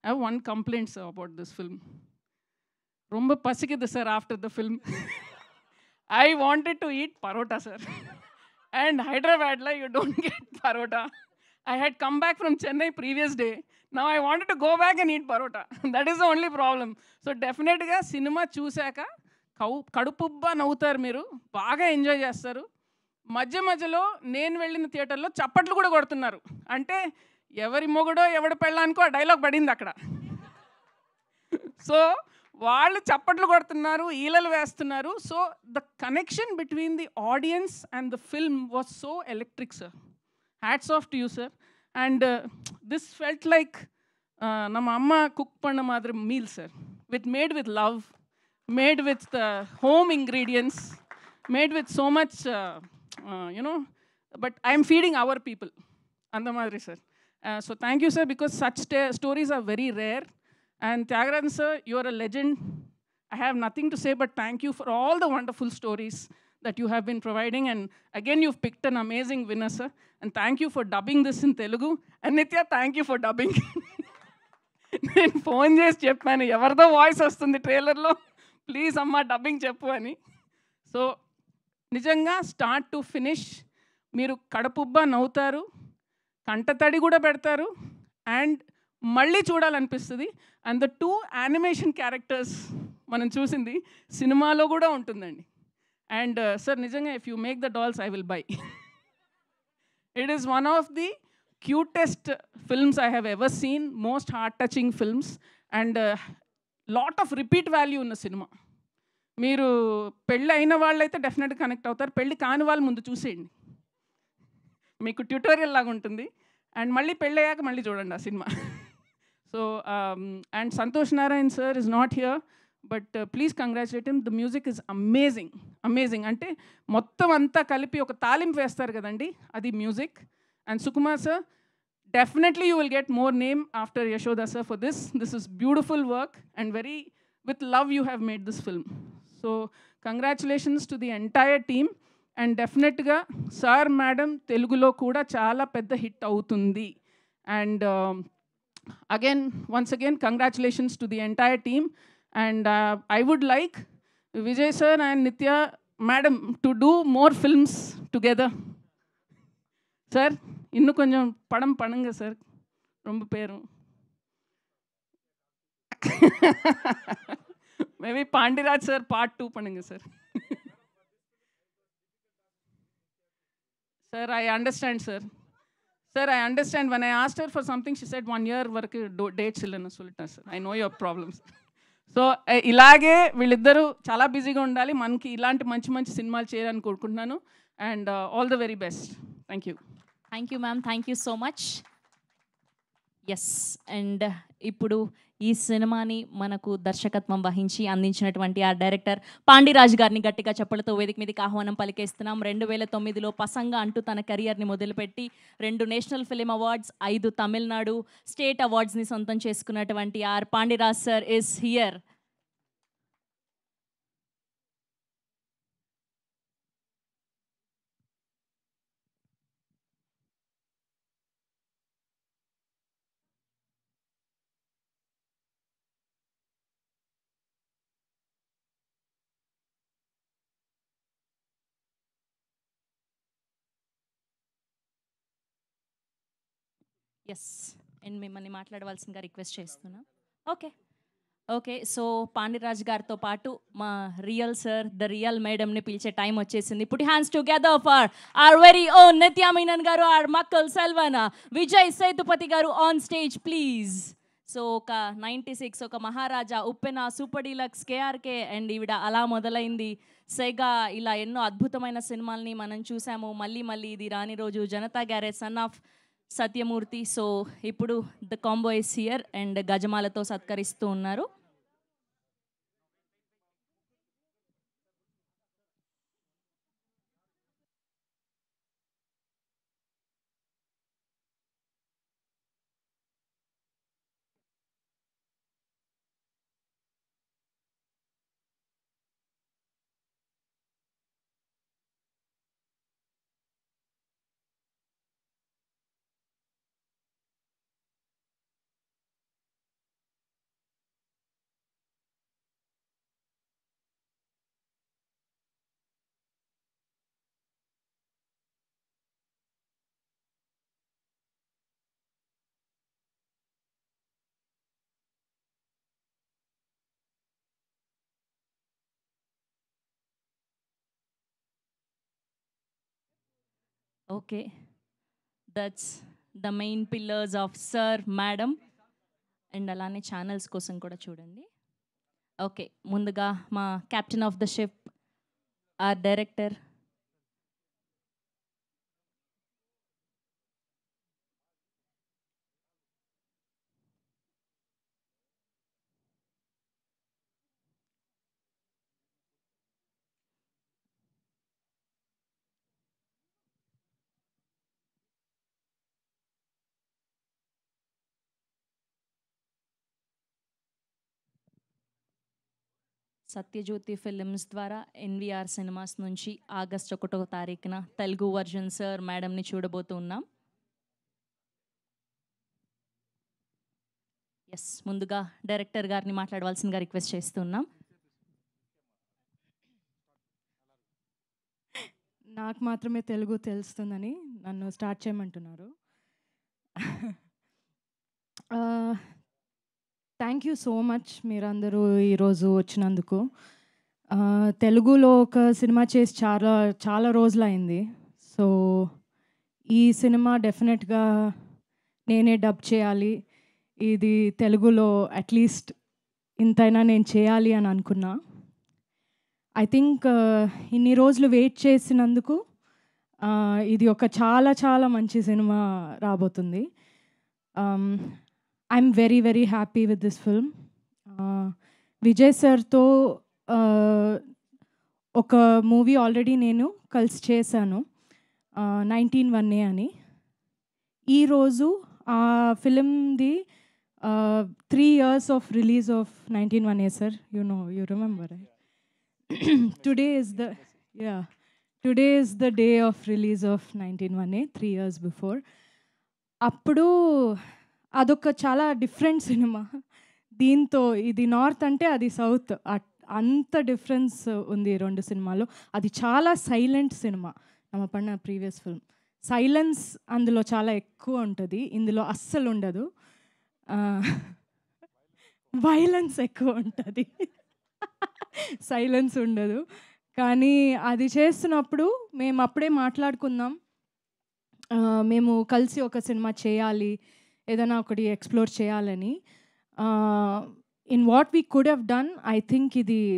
I have 1 complaint sir about this film. ரொம்ப పసికిద్దు sir after the film. I wanted to eat parotta sir. And హైదరాబాద్లో you don't get parotta. I had come back from Chennai previous day. Now I wanted to go back and eat parota. That is the only problem. So definitely cinema చూసాక కడుపుబ్బా నవ్వుతారు, మీరు బాగా enjoy చేస్తారు. మధ్యలో నేను వెళ్ళిన థియేటర్లో చప్పట్లు కూడా కొడుతున్నారు. అంటే ఎవరి మొగుడో ఎవడి పెళ్ళానికో ఆ డైలాగ్ పడింది అక్కడ. సో వాళ్ళు చప్పట్లు కొడుతున్నారు, ఈలలు వేస్తున్నారు. So the connection between the audience and the film was so electric sir. Hats off to you, sir. And this felt like nama amma cook panna madri meal, sir. Made with love, made with home ingredients, made with so much, but I am feeding our people. Andha madri, sir. So thank you, sir, because such stories are very rare. And Tyagarajan, sir, you are a legend. I have nothing to say but thank you for all the wonderful stories that you have been providing. And again, you've picked an amazing winner, sir. And thank you for dubbing this in Telugu. And Nitya, thank you for dubbing. నేను phone చేసి చెప్పాను, ఎవరిదో voice వస్తుంది ట్రైలర్లో, please అమ్మ dubbing చెప్పు అని. So నిజంగా స్టార్ట్ టు ఫినిష్ మీరు కడుపుబ్బా నవ్వుతారు, కంటతడి కూడా పెడతారు, అండ్ మళ్ళీ చూడాలనిపిస్తుంది. అండ్ ద 2 యానిమేషన్ క్యారెక్టర్స్ మనం చూసింది సినిమాలో కూడా ఉంటుందండి. అండ్ సార్ నిజంగా if you make the dolls I will buy. It is one of the cutest films I have ever seen, most heart-touching films, and lot of repeat value ఉన్న cinema. మీరు పెళ్ళి అయిన వాళ్ళైతే డెఫినెట్గా కనెక్ట్ అవుతారు, పెళ్ళి కాని వాళ్ళు ముందు చూసేయండి, మీకు ట్యూటోరియల్ లాగా ఉంటుంది. అండ్ మళ్ళీ పెళ్ళి అయ్యాక మళ్ళీ చూడండి ఆ cinema. So and Santosh Narayan sir is not here, but please congratulate him. The music is amazing, amazing. అంటే మొత్తం అంతా కలిపి ఒక తాలింపు వేస్తారు కదండి, అది music. And Sukumar sir, definitely you will get more name after Yashoda sir for this. This is beautiful work and very with love you have made this film. So congratulations to the entire team, and definitely ga sir madam Telugulo kuda chaala pedda hit avutundi. And again once again congratulations to the entire team. And I would like Vijay sir and Nitya madam to do more films together. Sir இன்னும் கொஞ்சம் படம் பண்ணுங்க sir, ரொம்ப பேரும். Maybe Pandiraj sir part 2 பண்ணுங்க sir. Sir I understand sir. Sir I understand. when I asked her for something she said 1 year వరకు dates ఇల్లని சொல்லிட்டேன் sir. I know your problems. So ఇలాగే వీళ్ళిద్దరూ చాలా బిజీగా ఉండాలి, మనకి ఇలాంటి మంచి మంచి సినిమాలు చేయాలని కోరుకుంటున్నాను. And all the very best. Thank you. Thank you ma'am, thank you so much. Yes, and ఇప్పుడు ఈ సినిమాని మనకు దర్శకత్వం వహించి అందించినటువంటి ఆ డైరెక్టర్ పాండిరాజ్ గారిని గట్టిగా చప్పలతో వేదిక మీదకి ఆహ్వానం పలికేస్తున్నాం. 2009లో పసంగా అంటూ తన కెరియర్ని మొదలుపెట్టి 2 national film awards, 5 Tamil Nadu state అవార్డ్స్ని సొంతం చేసుకున్నటువంటి R Pandiraj sir is here. Yes, and మిమ్మల్ని మాట్లాడవలసిందిగా రిక్వెస్ట్ చేస్తున్నాం. ఓకే ఓకే, సో పాండిరాజ్ గారితో పాటు మా రియల్ సార్, ద రియల్ మేడంని పిలిచే టైం వచ్చేసింది. Put hands together for our very own Nithya Menon garu, our Makkal Selvan, Vijay Sethupathi garu on stage please. So ఒక 96, ఒక Maharaja, Uppena, super deluxe, KRK, and ఈవిడ అలా మొదలైంది, సెగా, ఇలా ఎన్నో అద్భుతమైన సినిమాల్ని మనం చూసాము. మళ్ళీ మళ్ళీ Idi Rani Roju, Janatha garage, son of Satyamurthy. So ఇప్పుడు the combo is here and గజమాలతో సత్కరిస్తూ ఉన్నారు. Okay, that's the main pillars of sir madam. And అలానే ఛానల్స్ కోసం కూడా చూడండి. ఓకే, ముందుగా మా captain of the ship, our director Sathya Jyothi films ద్వారా ఎన్విఆర్ సినిమాస్ నుంచి ఆగస్ట్ 1వ తారీఖున తెలుగు వర్జన్ సార్ మేడంని చూడబోతూ ఉన్నాం. ఎస్, ముందుగా డైరెక్టర్ గారిని మాట్లాడవలసిందిగా రిక్వెస్ట్ చేస్తున్నాం. నాకు మాత్రమే తెలుగు తెలుస్తుందని నన్ను స్టార్ట్ చేయమంటున్నారు. థ్యాంక్ యూ సో మచ్ మీరందరూ ఈరోజు వచ్చినందుకు. తెలుగులో ఒక సినిమా చేసి చాలా చాలా రోజులైంది. సో ఈ సినిమా డెఫినెట్గా నేనే డబ్ చేయాలి, ఇది తెలుగులో అట్లీస్ట్ ఇంతైనా నేను చేయాలి అని అనుకున్నా. ఐ థింక్ ఇన్ని రోజులు వెయిట్ చేసినందుకు ఇది ఒక చాలా చాలా మంచి సినిమా రాబోతుంది. I'm very very happy with this film. Vijay సార్తో ఒక మూవీ ఆల్రెడీ నేను కలిసి చేశాను, 1901 అని. ఈరోజు ఆ ఫిలింది 3 years of release of 1901 sir. You remember right? Today is the day of release of 1901, 3 years before. అప్పుడు అదొక చాలా డిఫరెంట్ సినిమా. దీంతో ఇది నార్త్ అంటే అది సౌత్, అంత డిఫరెన్స్ ఉంది రెండు సినిమాలో. అది చాలా సైలెంట్ సినిమా. నమ్మ పడిన ప్రీవియస్ ఫిల్మ్ సైలెన్స్ అందులో చాలా ఎక్కువ ఉంటుంది, ఇందులో అస్సలు ఉండదు. వైలెన్స్ ఎక్కువ ఉంటుంది, సైలెన్స్ ఉండదు. కానీ అది చేస్తున్నప్పుడు మేము అప్పుడే మాట్లాడుకుందాం, మేము కలిసి ఒక సినిమా చేయాలి, ఏదైనా ఒకటి ఎక్స్ప్లోర్ చేయాలని. In what we could have done, I think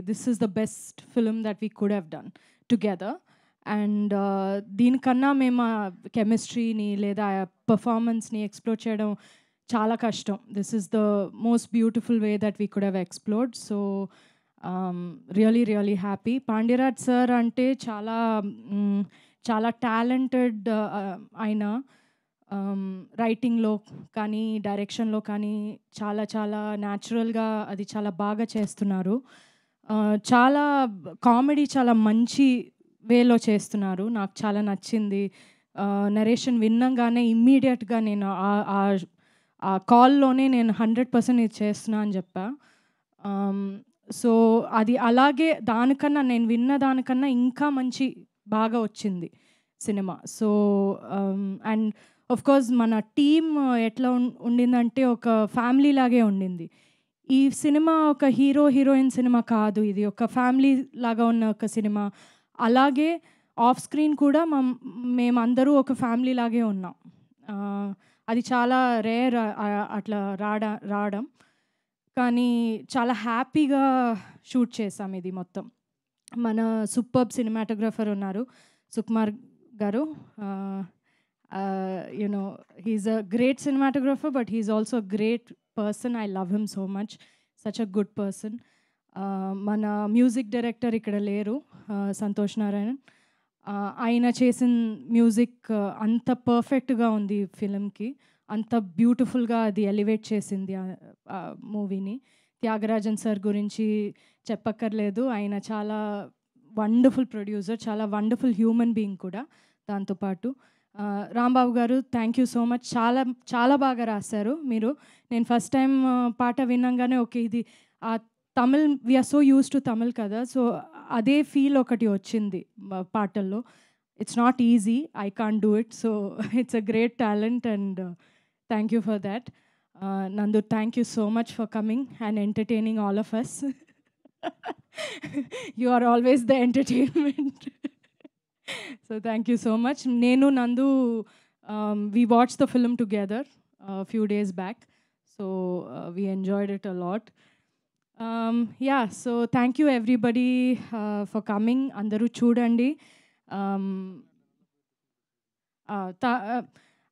this is the best film that we could have done together. And దీనికన్నా మేము కెమిస్ట్రీని లేదా పర్ఫార్మెన్స్ని ఎక్స్ప్లోర్ చేయడం చాలా కష్టం. This is the most beautiful way that we could have explored. So really really happy. Pandiraj sir అంటే చాలా చాలా టాలెంటెడ్ ఆయన. రైటింగ్లో కానీ డైరెక్షన్లో కానీ చాలా చాలా న్యాచురల్గా అది చాలా బాగా చేస్తున్నారు. చాలా కామెడీ చాలా మంచి వేలో చేస్తున్నారు, నాకు చాలా నచ్చింది. నరేషన్ విన్నంగానే ఇమ్మీడియట్గా నేను ఆ కాల్లోనే నేను 100% ఇది చేస్తున్నా అని చెప్పా. సో అది అలాగే దానికన్నా నేను విన్న దానికన్నా ఇంకా మంచి బాగా వచ్చింది cinema. So and of course మన టీమ్ ఎట్లా ఉండిందంటే ఒక ఫ్యామిలీ లాగే ఉండింది. ఈ సినిమా ఒక హీరో హీరోయిన్ సినిమా కాదు, ఇది ఒక ఫ్యామిలీ లాగా ఉన్న ఒక సినిమా. అలాగే ఆఫ్ స్క్రీన్ కూడా మేమందరూ ఒక ఫ్యామిలీ లాగే ఉన్నాం. అది చాలా రేర్ అట్లా రావడం, కానీ చాలా హ్యాపీగా షూట్ చేసాం ఇది మొత్తం. మన సూపర్బ్ సినిమాటోగ్రఫర్ ఉన్నారు Sukumar garu. He's a great cinematographer, but he's also a great person. I love him so much, such a good person. మన మ్యూజిక్ డైరెక్టర్ ఇక్కడ లేరు, సంతోష్ నారాయణన్. ఆయన చేసిన మ్యూజిక్ అంత పర్ఫెక్ట్గా ఉంది ఫిలింకి, అంత బ్యూటిఫుల్గా అది ఎలివేట్ చేసింది ఆ మూవీని. త్యాగరాజన్ సార్ గురించి చెప్పక్కర్లేదు, ఆయన చాలా వండర్ఫుల్ ప్రొడ్యూసర్, చాలా వండర్ఫుల్ హ్యూమన్ బీయింగ్ కూడా. దాంతోపాటు రాంబాబు గారు, థ్యాంక్ యూ సో మచ్. చాలా చాలా బాగా రాశారు మీరు. నేను ఫస్ట్ టైం పాట వినంగానే ఓకే ఇది Tamil, we're so used to Tamil కదా, సో అదే ఫీల్ ఒకటి వచ్చింది పాటల్లో. It's not easy, I can't do it, so it's a great talent and thank you for that. Nandu, thank you so much for coming and entertaining all of us. You are always the entertainment. So thank you so much. Nenu, Nandu, we watched the film together a few days back, so we enjoyed it a lot. Yeah, so thank you everybody for coming. Andaru chudandi.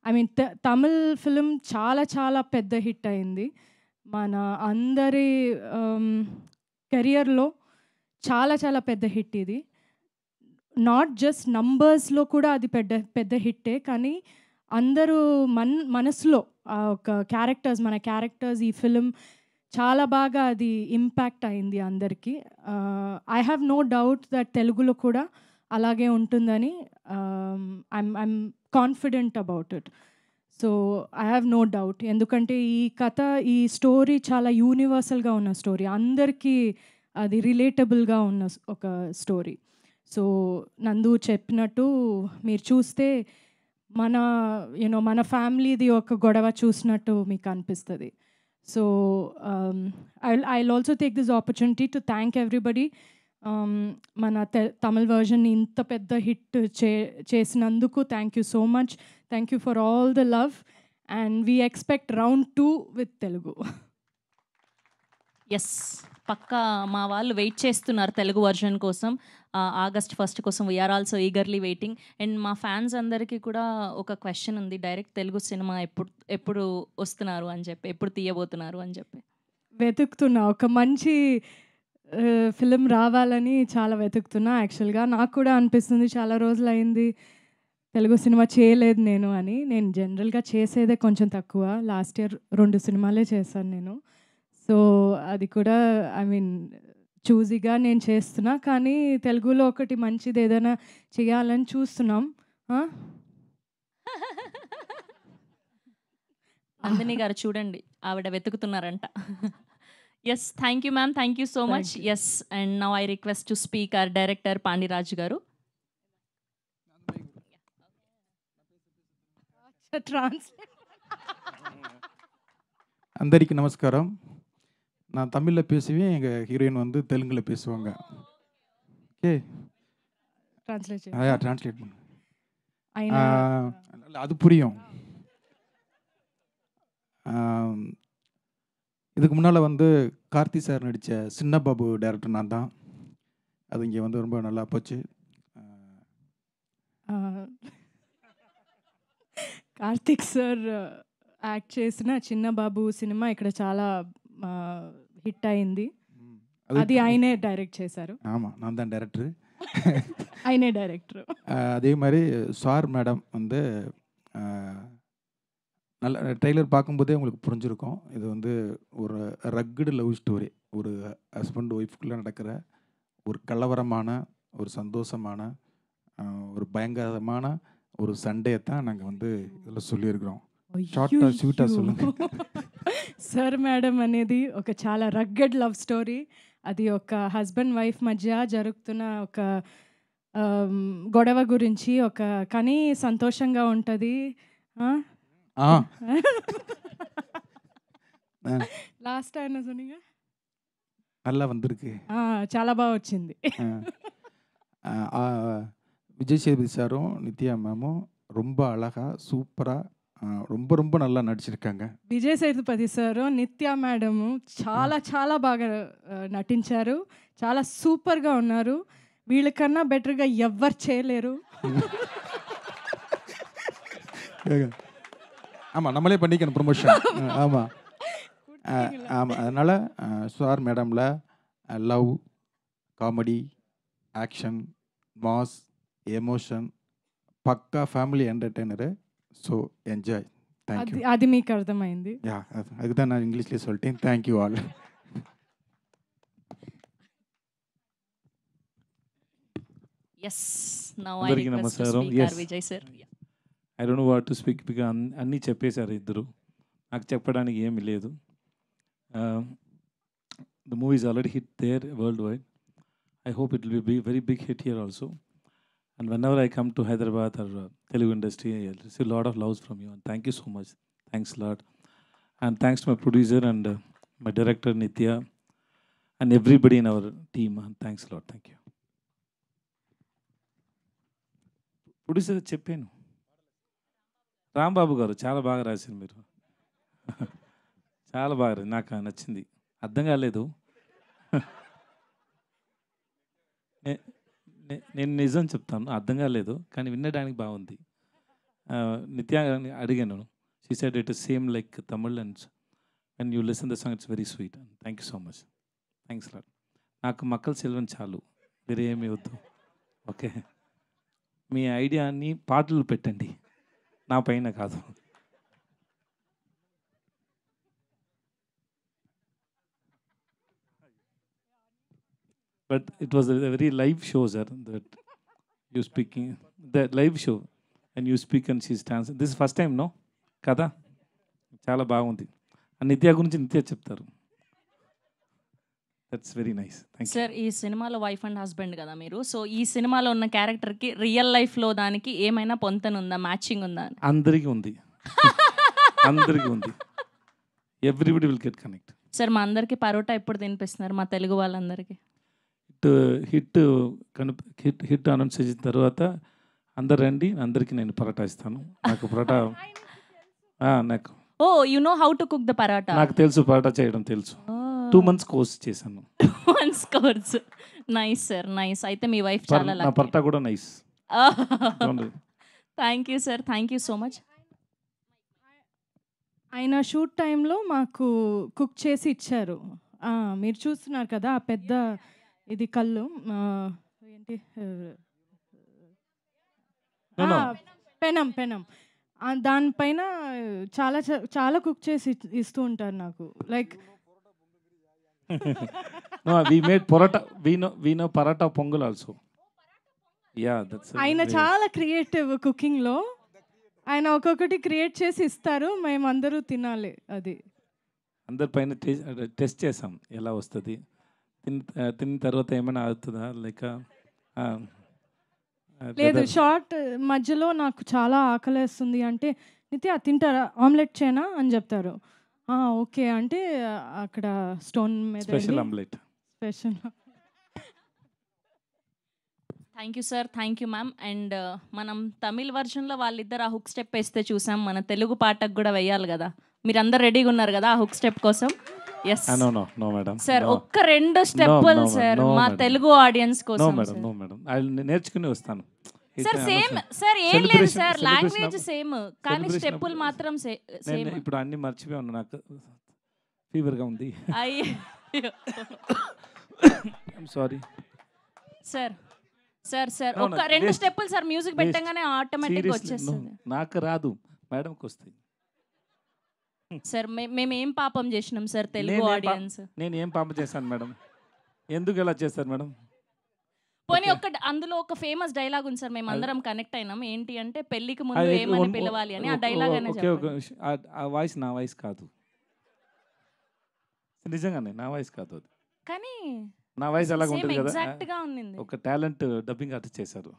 I mean Tamil film చాలా చాలా పెద్ద hit అయింది. మన అందరి కెరియర్లో చాలా చాలా పెద్ద హిట్ ఇది. నాట్ జస్ట్ నంబర్స్లో కూడా అది పెద్ద హిట్టే, కానీ అందరూ మనసులో ఒక మన క్యారెక్టర్స్ ఈ ఫిలిం చాలా బాగా అది ఇంపాక్ట్ అయింది అందరికీ. I have no doubt that తెలుగులో కూడా అలాగే ఉంటుందని I'm confident about it. So I have no doubt. ఎందుకంటే ఈ కథ, ఈ స్టోరీ చాలా యూనివర్సల్గా ఉన్న స్టోరీ, అందరికీ అది రిలేటబుల్గా ఉన్న ఒక స్టోరీ. సో నందు చెప్పినట్టు మీరు చూస్తే మన మన ఫ్యామిలీది ఒక గొడవ చూసినట్టు మీకు అనిపిస్తుంది. So I'll also take this opportunity to thank everybody. మన తమిళ్ వర్జన్ ఇంత పెద్ద హిట్ చేసినందుకు thank you so much. Thank you for all the love and we expect round 2 with Telugu. Yes, పక్కా మా వాళ్ళు వెయిట్ చేస్తున్నారు తెలుగు వర్జన్ కోసం. ఆగస్ట్ 1 కోసం we're also eagerly waiting. And మా ఫ్యాన్స్ అందరికీ కూడా ఒక క్వశ్చన్ ఉంది, డైరెక్ట్ తెలుగు సినిమా ఎప్పుడు వస్తున్నారు అని చెప్పి, ఎప్పుడు తీయబోతున్నారు అని చెప్పి వెతుకుతున్నా. ఒక మంచి ఫిలిం రావాలని చాలా వెతుకుతున్నా. యాక్చువల్గా నాకు కూడా అనిపిస్తుంది చాలా రోజులు అయింది తెలుగు సినిమా చేయలేదు నేను అని. నేను జనరల్గా చేసేదే కొంచెం తక్కువ. లాస్ట్ ఇయర్ 2 సినిమాలే చేశాను నేను. సో అది కూడా ఐ మీన్ చూజీగా నేను చేస్తున్నా. కానీ తెలుగులో ఒకటి మంచిది ఏదైనా చేయాలని చూస్తున్నాం. నందిని గారు చూడండి, ఆవిడ వెతుకుతున్నారంట. Yes, thank you ma'am, thank you so much. Yes, and now I request to speak our director Pandiraj garu. అందరికీ நமஸ்காரம். நான் தமிழில் பேசுவேன், எங்கள் ஹீரோயின் வந்து தெலுங்கில் பேசுவாங்க. ஓகே, ட்ரான்ஸ்லேட் பண்ணு. அது புரியும். இதுக்கு முன்னால் வந்து கார்த்தி சார் நடித்த சின்ன பாபு டைரக்டர் நான் தான். அது இங்கே வந்து ரொம்ப நல்லா போச்சு. కార్తిక్ సార్ యాక్ట్ చేసిన చిన్న బాబు సినిమా ఇక్కడ చాలా హిట్ అయింది. అది ఆయనే డైరెక్ట్ చేశారు. ஆமாம், நான் தான் டைரக்டர். ఆయనే డైరెక్టర్. அதே மாதிரி சார் மேடம் வந்து நல்ல ட்ரெய்லர் பார்க்கும்போதே உங்களுக்கு புரிஞ்சிருக்கும். இது வந்து ஒரு ரக்குடு லவ் ஸ்டோரி. ஒரு ஹஸ்பண்ட் ஒய்ஃப்குள்ளே நடக்கிற ஒரு கலவரமான, ஒரு சந்தோஷமான, ஒரு பயங்கரமான ஒரு சண்டையை தான் நாங்கள் வந்து இதில் சொல்லியிருக்கிறோம். షార్ట్గా స్వీట్గా சொல்லுங்க. సార్ మేడం అనేది ఒక చాలా రగ్గడ్ లవ్ స్టోరీ. అది ఒక హస్బెండ్ వైఫ్ మధ్య జరుగుతున్న ఒక గొడవ గురించి, ఒక కానీ సంతోషంగా ఉంటుంది. లాస్ట్ ఆయన சொன்னீங்க நல்லா வந்திருக்கு. చాలా బాగా వచ్చింది. விஜய் சேதுபதி சாரும் நித்யா மேமும் ரொம்ப அழகாக சூப்பராக ரொம்ப ரொம்ப நல்லா నడిచిருக்காங்க. విజయ్ సేతుపతి సారు, నిత్య మేడము చాలా చాలా బాగా నటించారు. చాలా సూపర్గా ఉన్నారు. వీళ్ళకన్నా బెటర్గా ఎవ్వరు చేయలేరు. ஆமாம், நம்மளே பண்ணிக்கணும் ப்ரொமோஷன். ஆமாம் ஆமாம், அதனால் சார் மேடமில் love, comedy, action, mass, emotion, పక్కా family entertainer. So enjoy. Thank you. అది మీకు అర్థమైంది. యా, அதுதான் நான் இங்கிலீஷ்லேயே சொல்லிட்டேன். Thank you all. Yes, now I request to speak Vijay sir. I don't know what to speak because అన్నీ చెప్పేశారు ఇద్దరు. నాకు చెప్పడానికి ఏమీ లేదు. The movie is already hit there world wide. I hope it will be very big hit here also. And whenever I come to Hyderabad or Telugu industry, I receive a lot of love from you. And thank you so much. Thanks a lot. And thanks to my producer and my director Nitya and everybody in our team. And thanks a lot. Thank you. Producer చెప్పాను, రాంబాబు గారు చాలా బాగా రాశారు మీరు. చాలా బాగా, నాకు నచ్చింది. అర్థం కాలేదు. నేను నిజం చెప్తాను, అర్థం కాలేదు, కానీ వినడానికి బాగుంది. నిత్య అడిగాను, she said it is same like Tamil and when you listen the song it's very sweet. Thank you so much. Thanks lot. నాకు మక్కల సెల్వన్ చాలు, వేరే ఏమీ వద్దు. ఓకే, మీ ఐడియాని పాటలు పెట్టండి, నా పైన కాదు. But it was a very live show, sir. That you speaking, the live show, and you speak and she stands. This is first time, no? Kada? చాలా బాగుంది. నిత్య గురించి నిత్య చెప్తారు. That's very nice. సార్, ఈ సినిమాలో వైఫ్ అండ్ హస్బెండ్ కదా మీరు. సో ఈ సినిమాలో ఉన్న క్యారెక్టర్కి రియల్ లైఫ్లో దానికి ఏమైనా పొంతనుందా, మ్యాచింగ్ ఉందా? అందరికీ ఉంది. అందరికీ ఉంది. Everybody will get connect. Sir, మా అందరికి పరోటా ఎప్పుడు తినిపిస్తున్నారు, మా తెలుగు వాళ్ళందరికీ? హిట్ హిట్ అనౌన్స్ చేసిన తర్వాత అందరు రండి, అందరికీ నేను పరోటా ఇస్తాను. నాకు పరోటా నాకు oh you know how to cook the parotta? నాకు తెలుసు, పరోటా చేయడం తెలుసు. 2 months కోర్స్ చేశాను. 2 months course. Nice sir, nice. అయితే మీ వైఫ్ చాలా నా పరోటా కూడా nice. Thank you sir, thank you so much. ఆయన షూట్ టైంలో మాకు కుక్ చేసి ఇచ్చారు. మీరు చూస్తున్నారు కదా ఆ పెద్ద ఇది కళ్ళు ఏంటి, పెనం పెనం, దానిపైన చాలా చాలా కుక్ చేసి ఇస్తూ ఉంటారు నాకు. Like we made paratha, we know paratha pongal also. Yeah, that's ఆయన చాలా క్రియేటివ్ కుకింగ్లో. ఆయన ఒక్కొక్కటి క్రియేట్ చేసి ఇస్తారు, మేము అందరూ తినాలి. అది అందరి పైన టెస్ట్ చేసాం ఎలా వస్తుంది. తిన్న తర్వాత ఏమైనా అవుతుందా లైక్ లేదు. షార్ట్ మధ్యలో నాకు చాలా ఆకలేస్తుంది అంటే, నిత్య తింటారా, ఆమ్లెట్ చేయనా అని చెప్తారు. ఓకే అంటే అక్కడ స్టోన్ మీద special omelette. Special. Thank you sir, thank you ma'am. And మనం తమిళ్ వర్షన్లో వాళ్ళిద్దరు ఆ హుక్ స్టెప్ వేస్తే చూసాం, మన తెలుగు పాటకు కూడా వేయాలి కదా. మీరు అందరు రెడీగా ఉన్నారు కదా ఆ హుక్ స్టెప్ కోసం? ఎస్. నో మేడం సార్, ఒక్క 2 స్టెప్పులు సార్ మా తెలుగు ఆడియన్స్ కోసం. నో మేడం నేర్చుకుని వస్తాను సార్. సేమ్ సార్, ఏం లేదు సార్, లాంగ్వేజ్ సేమ్ కానీ స్టెప్పులు మాత్రం సేమ్. ఇప్పుడు అన్ని మర్చిపోయాను, నాకు ఫీవర్గా ఉంది. Sorry sir. సార్ సార్ ఒక 2 స్టెప్పులు సార్ మ్యూజిక్ పెట్టగానే ఆటోమేటిక్గా వచ్చేస్తుంది. నాకు రాదు, మేడంకి వస్తాయి. సార్ మేము ఏం పాపం చేసినాం సార్ తెలుగు ఆడియన్స్? నేను ఏం పాపం చేశాను మేడం? ఎందుకు ఎలా చేస్తారు మేడం? పోనీ అందులో ఒక ఫేమస్ డైలాగ్ ఉంది సార్, మేము అందరం కనెక్ట్ అయినాం. ఏంటి అంటే, పెళ్లికి ముందు ఏమని పిలవాలి అని. ఆ డైలాగ్ అయినా చెప్పండి. ఆ వాయిస్ నా వాయిస్ కాదు, నిజంగానే నా వాయిస్ కాదు అది. కానీ నా వాయిస్ అలాగ ఉంటుంది కదా, ఎగ్జాక్ట్ గా ఉంది. ఒక టాలెంట్ డబ్బింగ్ ఆర్టిస్ట్ చేశారు.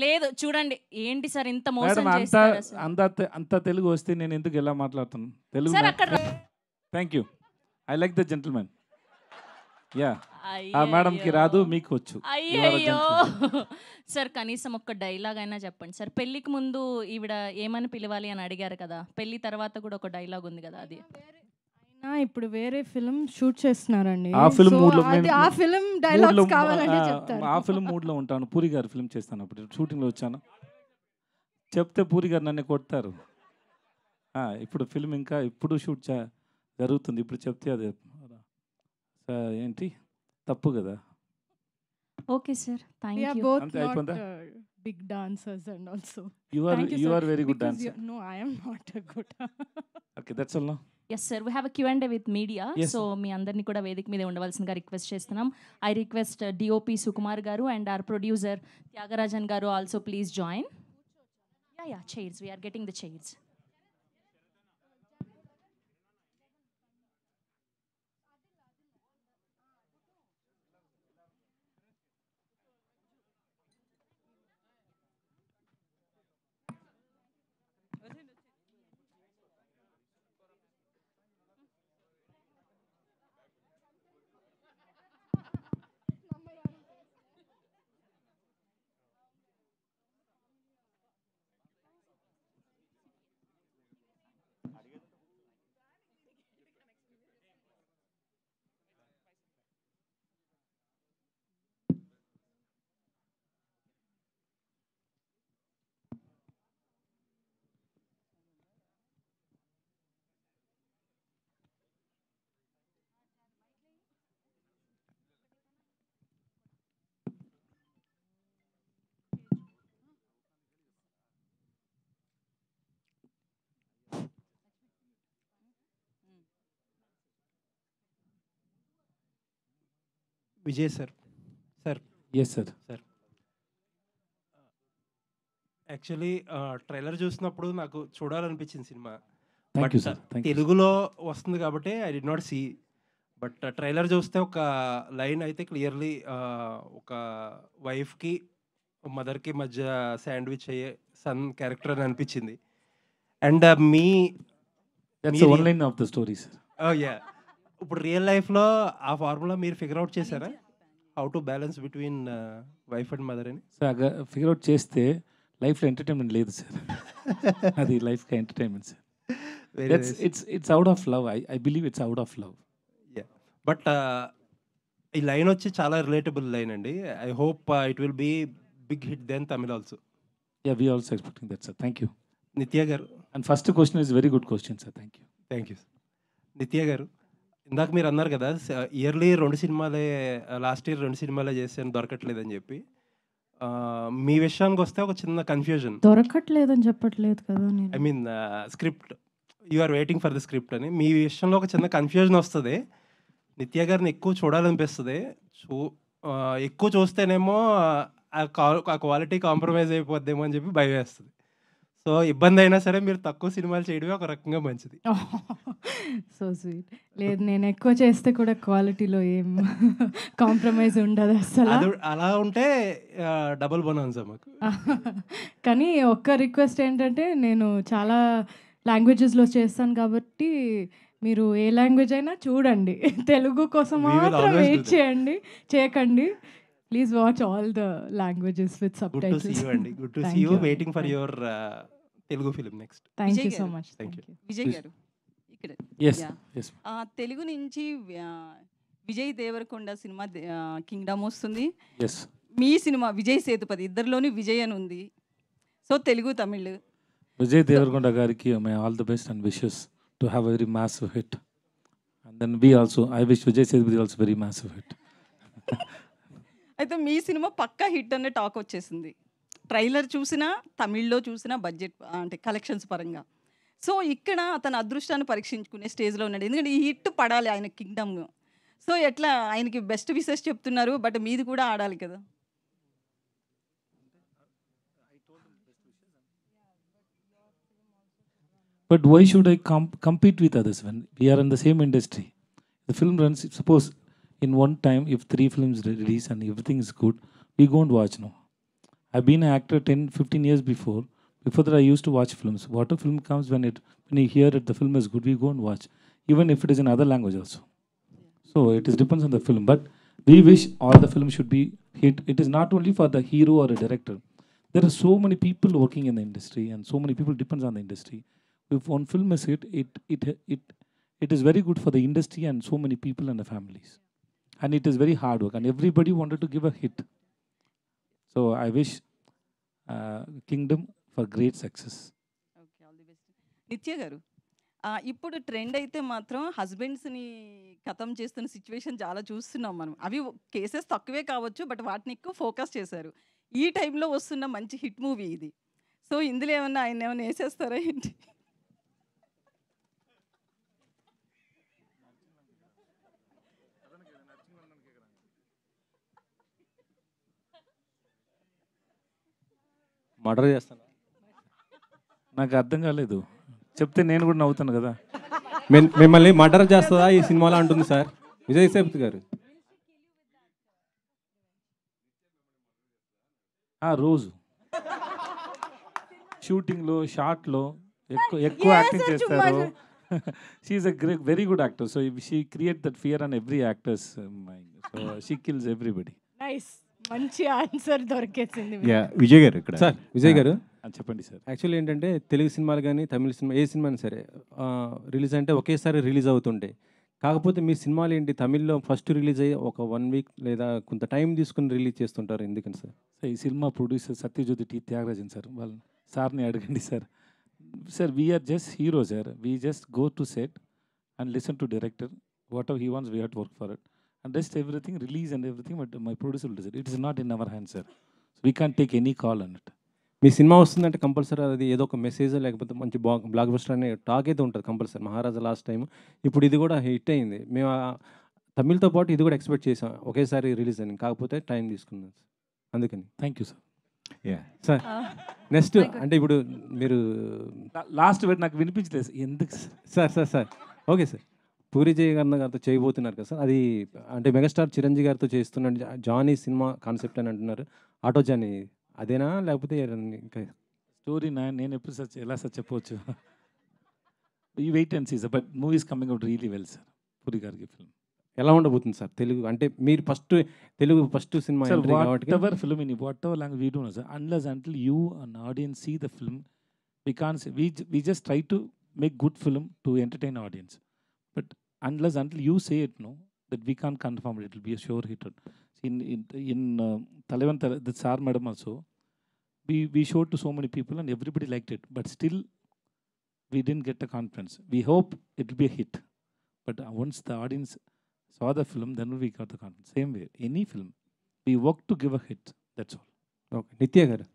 లేదు చూడండి, ఏంటి సార్ ఇంత మోసం మేడం? చేస్తారు? అంత తెలుగు వస్తే నేను ఎందుకు ఎలా మాట్లాడుతాను Telugu? Thank you, I like the gentlemen. Yeah, ఆ మేడంకి రాదు, మీకు వచ్చు. అయ్యో సార్, కనీసం ఒక్క డైలాగ్ అయినా చెప్పండి సార్. పెళ్లికి ముందు ఈవిడ ఏమని పిలవాలి అని అడిగారు కదా, పెళ్లి తర్వాత కూడా ఒక డైలాగ్ ఉంది కదా, అది. ఇప్పుడు వేరే ఫిల్మ్ షూట్ చేస్తున్నారండి. ఆ ఫిల్మ్ మూడ్ లో ఆ ఫిల్మ్ డైలాగ్స్ కావాలంటే చెప్తారు. ఆ ఫిల్మ్ మూడ్ లో ఉంటాను. పూరి గారు ఫిల్మ్ చేస్తాను, అప్పుడు షూటింగ్ లో వచ్చాను. చెప్తే పూరి గారు నన్ను కొడతారు. ఇప్పుడు ఫిల్మ్ ఇంకా ఇప్పుడు షూట్ జరుగుతుంది, ఇప్పుడు చెప్తే అది ఏంటి తప్పు కదా. Okay sir, thank you. Both not big dancers and also you are very good dancer. No, I am not a good. Okay, that's all now. Yes sir, we have a Q&A with media. Yes, so మీ అందరినీ కూడా వేదిక మీద ఉండవలసిందిగా request చేస్తున్నాం. I request DOP Sukumar garu and our producer Tyagarajan garu also please join. Yeah, chairs, we are getting the chairs. Vijay sir, yes sir. Sir actually trailer చూసినప్పుడు నాకు చూడాలనిపించింది cinema. Thank but you, sir. Thank you, తెలుగులో వస్తుంది కాబట్టి I did not see. But trailer చూస్తే ఒక line అయితే clearly ఒక వైఫ్కి మదర్కి మధ్య శాండ్విచ్ అయ్యే సన్ క్యారెక్టర్ అని అనిపించింది. అండ్ మీ one line of the story sir. Yeah, ఇప్పుడు రియల్ లైఫ్లో ఆ ఫార్ములా మీరు ఫిగర్ అవుట్ చేశారా? How to balance between wife and mother అని? సార్ ఫిగర్ అవుట్ చేస్తే లైఫ్లో ఎంటర్టైన్మెంట్ లేదు సార్. అది లైఫ్కి entertainment sir. It's out of love. I believe it's out of love. Yeah, but ఈ లైన్ వచ్చి చాలా రిలేటబుల్ లైన్ అండి. I hope it will be big hit then Tamil also. Yeah, we also expecting that sir. Thank you. Nithya garu, and first question is very good question sir. Thank you. Thank you. Nithya garu, ఇందాక మీరు అన్నారు కదా yearly 2 సినిమాలే, last year 2 సినిమాలే చేశాను దొరకట్లేదని చెప్పి. మీ విషయానికి వస్తే ఒక చిన్న కన్ఫ్యూజన్. దొరకట్లేదని చెప్పట్లేదు కదా నేను. I mean script, you are waiting for the script అని. మీ విషయంలో ఒక చిన్న కన్ఫ్యూజన్ వస్తుంది. నిత్య గారిని ఎక్కువ చూడాలనిపిస్తుంది. ఎక్కువ చూస్తేనేమో ఆ క్వాలిటీ కాంప్రమైజ్ అయిపోద్దేమో అని చెప్పి భయం వేస్తుంది. సో ఇబ్బంది అయినా సరే మీరు తక్కువ సినిమాలు చేయడమే ఒక రకంగా మంచిది. So sweet. లేదు, నేను ఎక్కువ చేస్తే కూడా క్వాలిటీలో ఏం కాంప్రమైజ్ ఉండదు అసలు. అలా ఉంటే డబుల్ బోనస్ మాకు. కానీ ఒక్క రిక్వెస్ట్ ఏంటంటే, నేను చాలా లాంగ్వేజెస్లో చేస్తాను కాబట్టి మీరు ఏ లాంగ్వేజ్ అయినా చూడండి. తెలుగు కోసం మాత్రం వెయిట్ చేయకండి. Please watch all the languages with subtitles. Good to see you అండి. Good to see you. Waiting for your Telugu film next. Thank you so much. Thank you. Vijay garu ఇక్కడ. తెలుగు నుంచి విజయ్ దేవరకొండ సినిమా కింగ్డమ్ వస్తుంది. మీ సినిమా విజయ్ సేతుపతి, ఇద్దరిలోని విజయ్ అని ఉంది. సో తెలుగు తమిళ్. విజయ్ దేవరకొండ గారికి my all the best and wishes to have very massive hit. And then we also I wish Vijay Sethupathi also very massive hit. అయితే మీ cinema పక్కా hit అనే టాక్ వచ్చేసింది. ట్రైలర్ చూసినా, తమిళ్లో చూసినా, బడ్జెట్ అంటే కలెక్షన్స్ పరంగా. సో ఇక్కడ అతని అదృష్టాన్ని పరీక్షించుకునే స్టేజ్లో ఉన్నాడు. ఎందుకంటే ఈ హిట్ పడాలి ఆయన కింగ్డమ్. సో ఎట్లా ఆయనకి బెస్ట్ విషెస్ చెప్తున్నారు, బట్ మీది కూడా ఆడాలి కదా. But why should I compete with others when we are in the same industry? The film runs, suppose in one time, if 3 films release and everything is good, we go and watch now. I've been an actor 10-15 years before. Before that, I used to watch films. What a film comes when you hear that the film is good, we go and watch, even if it is in other language also. So it depends on the film. But we wish all the films should be hit. It is not only for the hero or a director. There are so many people working in the industry, and so many people depends on the industry. If one film is hit, it is very good for the industry and so many people and the families. And it is very hard work, and everybody wanted to give a hit. So I wish Kingdom for great success. Okay, all the best. నిత్య గారు, ఇప్పుడు trend అయితే మాత్రం హస్బెండ్స్ని ఖతం చేస్తున్న situation చాలా చూస్తున్నాం మనం. అవి కేసెస్ తక్కువే కావచ్చు, బట్ వాటిని ఎక్కువ ఫోకస్ చేశారు. ఈ టైంలో వస్తున్న మంచి హిట్ మూవీ ఇది. సో ఇందులో ఆయన ఏమైనా వేసేస్తారా ఏంటి? మర్డర్ చేస్తాను. నాకు అర్థం కాలేదు, చెప్తే నేను కూడా నవ్వుతాను కదా. మిమ్మల్ని మర్డర్ చేస్తుందా ఈ సినిమాలో అంటుంది సార్ విజయ్ సేతుపతి గారు. రోజు షూటింగ్లో, షార్ట్లో ఎక్కువ యాక్టింగ్ చేస్తారు. She is a very good actor. So she create that fear on every actors mind. So she kills everybody. Nice, మంచి ఆన్సర్ దొరికేసింది. విజయ్ గారు ఇక్కడ. సార్ విజయ్ గారు చెప్పండి సార్. యాక్చువల్లీ ఏంటంటే తెలుగు సినిమాలు కానీ తమిళ సినిమా ఏ సినిమా అయినా సరే రిలీజ్ అంటే ఒకేసారి రిలీజ్ అవుతుంటాయి. కాకపోతే మీ సినిమాలు ఏంటి తమిళ్లో ఫస్ట్ రిలీజ్ అయ్యి ఒక 1 వీక్ లేదా కొంత టైం తీసుకుని రిలీజ్ చేస్తుంటారు, ఎందుకని సార్? ఈ cinema producer Sathya Jyothi T Thyagarajan sir, వాళ్ళ సార్ని అడగండి sir. Sir we're just hero sir. We just go to set and listen to director. Whatever he wants we have to work for it. And rest everything, release and everything, but my producer will decide. It is not in our hands, sir. So we can't take any call on it. Me cinema వస్తుందంటే compulsory అది ఏదో ఒక message లేకపోతే మంచి block buster అనే talk అయితే ఉంటుంది compulsory. మహారాజా last time, ఇప్పుడు ఇది కూడా హిట్ అయింది. మేము తమిళ్తో పాటు ఇది కూడా ఎక్స్పెక్ట్ చేసాం ఒకేసారి రిలీజ్ అని, కాకపోతే టైం తీసుకున్నాం సార్, అందుకని. Thank you sir. Sir next అంటే ఇప్పుడు మీరు లాస్ట్ వేట్ నాకు వినిపించలేదు ఎందుకు సార్ ఓకే సార్, పూరి జయకర్ణ గారితో చేయబోతున్నారు కదా సార్, అది అంటే మెగాస్టార్ చిరంజీవి గారితో చేస్తున్న జానీ సినిమా కాన్సెప్ట్ అని అంటున్నారు, ఆటో జానీ అదేనా లేకపోతే ఇంకా స్టోరీ నేను ఎప్పుడు సార్ ఎలా సార్ చెప్పవచ్చు. ఈ wait and see sir, but movies coming out really well sir. Puri గారికి ఫిల్మ్ ఎలా ఉండబోతుంది సార్ తెలుగు, అంటే మీరు Telugu first cinema sir, whatever film in whatever language we do know sir, unless until you and audience see the film we can't say, we just try to make good film to entertain audience, but unless until you say it, no, that we can't confirm it, it will be a sure hit. In Talavan the Sar madam also, we showed to so many people and everybody liked it, but still we didn't get the confidence. We hope it will be a hit, but once the audience saw the film, then we got the confidence. Same way, any film we work to give a hit, that's all. Okay, Nitya garu,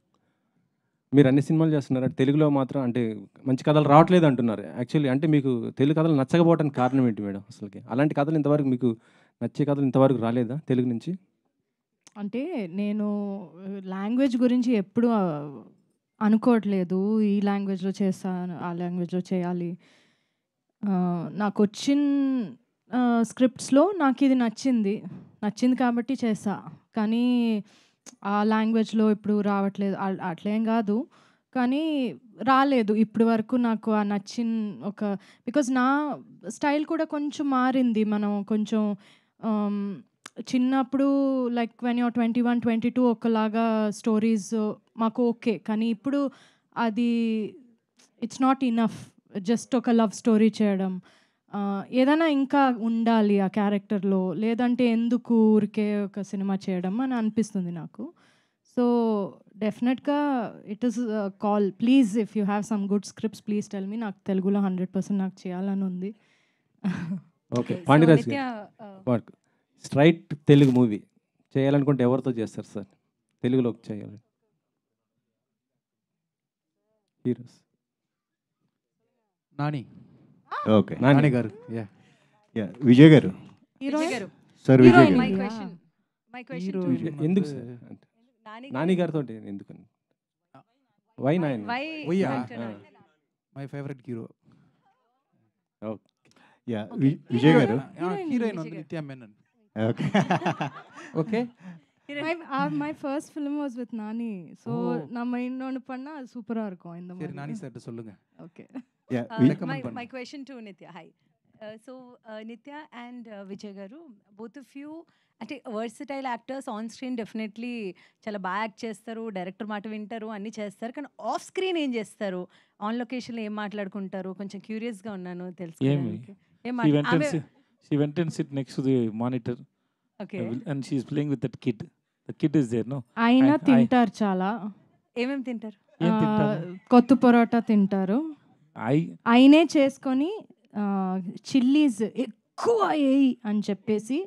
మీరు అన్ని సినిమాలు చేస్తున్నారు, తెలుగులో మాత్రం అంటే మంచి కథలు రావట్లేదు అంటున్నారు. యాక్చువల్లీ అంటే మీకు తెలుగు కథలు నచ్చకపోవడానికి కారణం ఏంటి మేడం? అసలుకి అలాంటి కథలు ఇంతవరకు మీకు నచ్చే కథలు ఇంతవరకు రాలేదా తెలుగు నుంచి? అంటే నేను లాంగ్వేజ్ గురించి ఎప్పుడు అనుకోవట్లేదు, ఈ లాంగ్వేజ్లో చేస్తాను ఆ లాంగ్వేజ్లో చేయాలి. నాకు వచ్చిన స్క్రిప్ట్స్లో నాకు ఇది నచ్చింది కాబట్టి చేసా, కానీ ఆ లాంగ్వేజ్లో ఇప్పుడు రావట్లేదు అట్లేం కాదు, కానీ రాలేదు ఇప్పటి వరకు నాకు ఆ నచ్చిన ఒక, బికాజ్ నా స్టైల్ కూడా కొంచెం మారింది. మనం కొంచెం చిన్నప్పుడు లైక్ వెన్ యూర్ 21, 22 ఒకలాగా స్టోరీస్ మాకు ఓకే, కానీ ఇప్పుడు అది ఇట్స్ నాట్ ఇనఫ్ జస్ట్ ఒక లవ్ స్టోరీ చేయడం, ఏదైనా ఇంకా ఉండాలి ఆ క్యారెక్టర్లో, లేదంటే ఎందుకు ఊరికే ఒక సినిమా చేయడం అని అనిపిస్తుంది నాకు. సో డెఫినెట్గా it is call, please if you have some good scripts please tell me, నాకు తెలుగులో 100% నాకు చేయాలని ఉంది. ఓకే, పాండిరాజ్ గారు స్ట్రైట్ తెలుగు మూవీ చేయాలనుకుంటే ఎవరితో చేస్తారు సార్ తెలుగులో చేయాలి? హీరోస్ నాని. ఓకే, నాని గారు. విజయ్ గారు. సార్ విజయ్ గారు. ఎందుకు సార్ నాని గారితో ఎందుకని? Why Nani? My favourite hero. Vijay garu. Heroine Nithya Menon. Okay okay, my first film was with Nani, so நம்ம இன்னொன்னு பண்ணா அது சூப்பரா இருக்கும் இந்த மாதிரி. சரி, நானி சார் சொல்லுங்க. Okay. My question to Nitya. Hi. So Nitya and Vijay garu, both of you అంటే versatile actors on screen definitely చాలా బాగా యాక్ట్ చేస్తారు, డైరెక్టర్ మాట వింటారు, అన్నీ చేస్తారు, కానీ ఆఫ్ స్క్రీన్ ఏం చేస్తారు? ఆన్ లొకేషన్లో ఏం మాట్లాడుకుంటారు? కొంచెం క్యూరియస్గా ఉన్నాను తెలుసుకోవడానికి. She went and sit next to the monitor. Okay. And she is playing with that kid. The kid is there, no? ఆయన తింటారు చాలా. ఏమేమి తింటారు? కొత్త పరోటా తింటారు. ఆయనే చేసుకొని చిల్లీస్ ఎక్కువ వేయి అని చెప్పేసి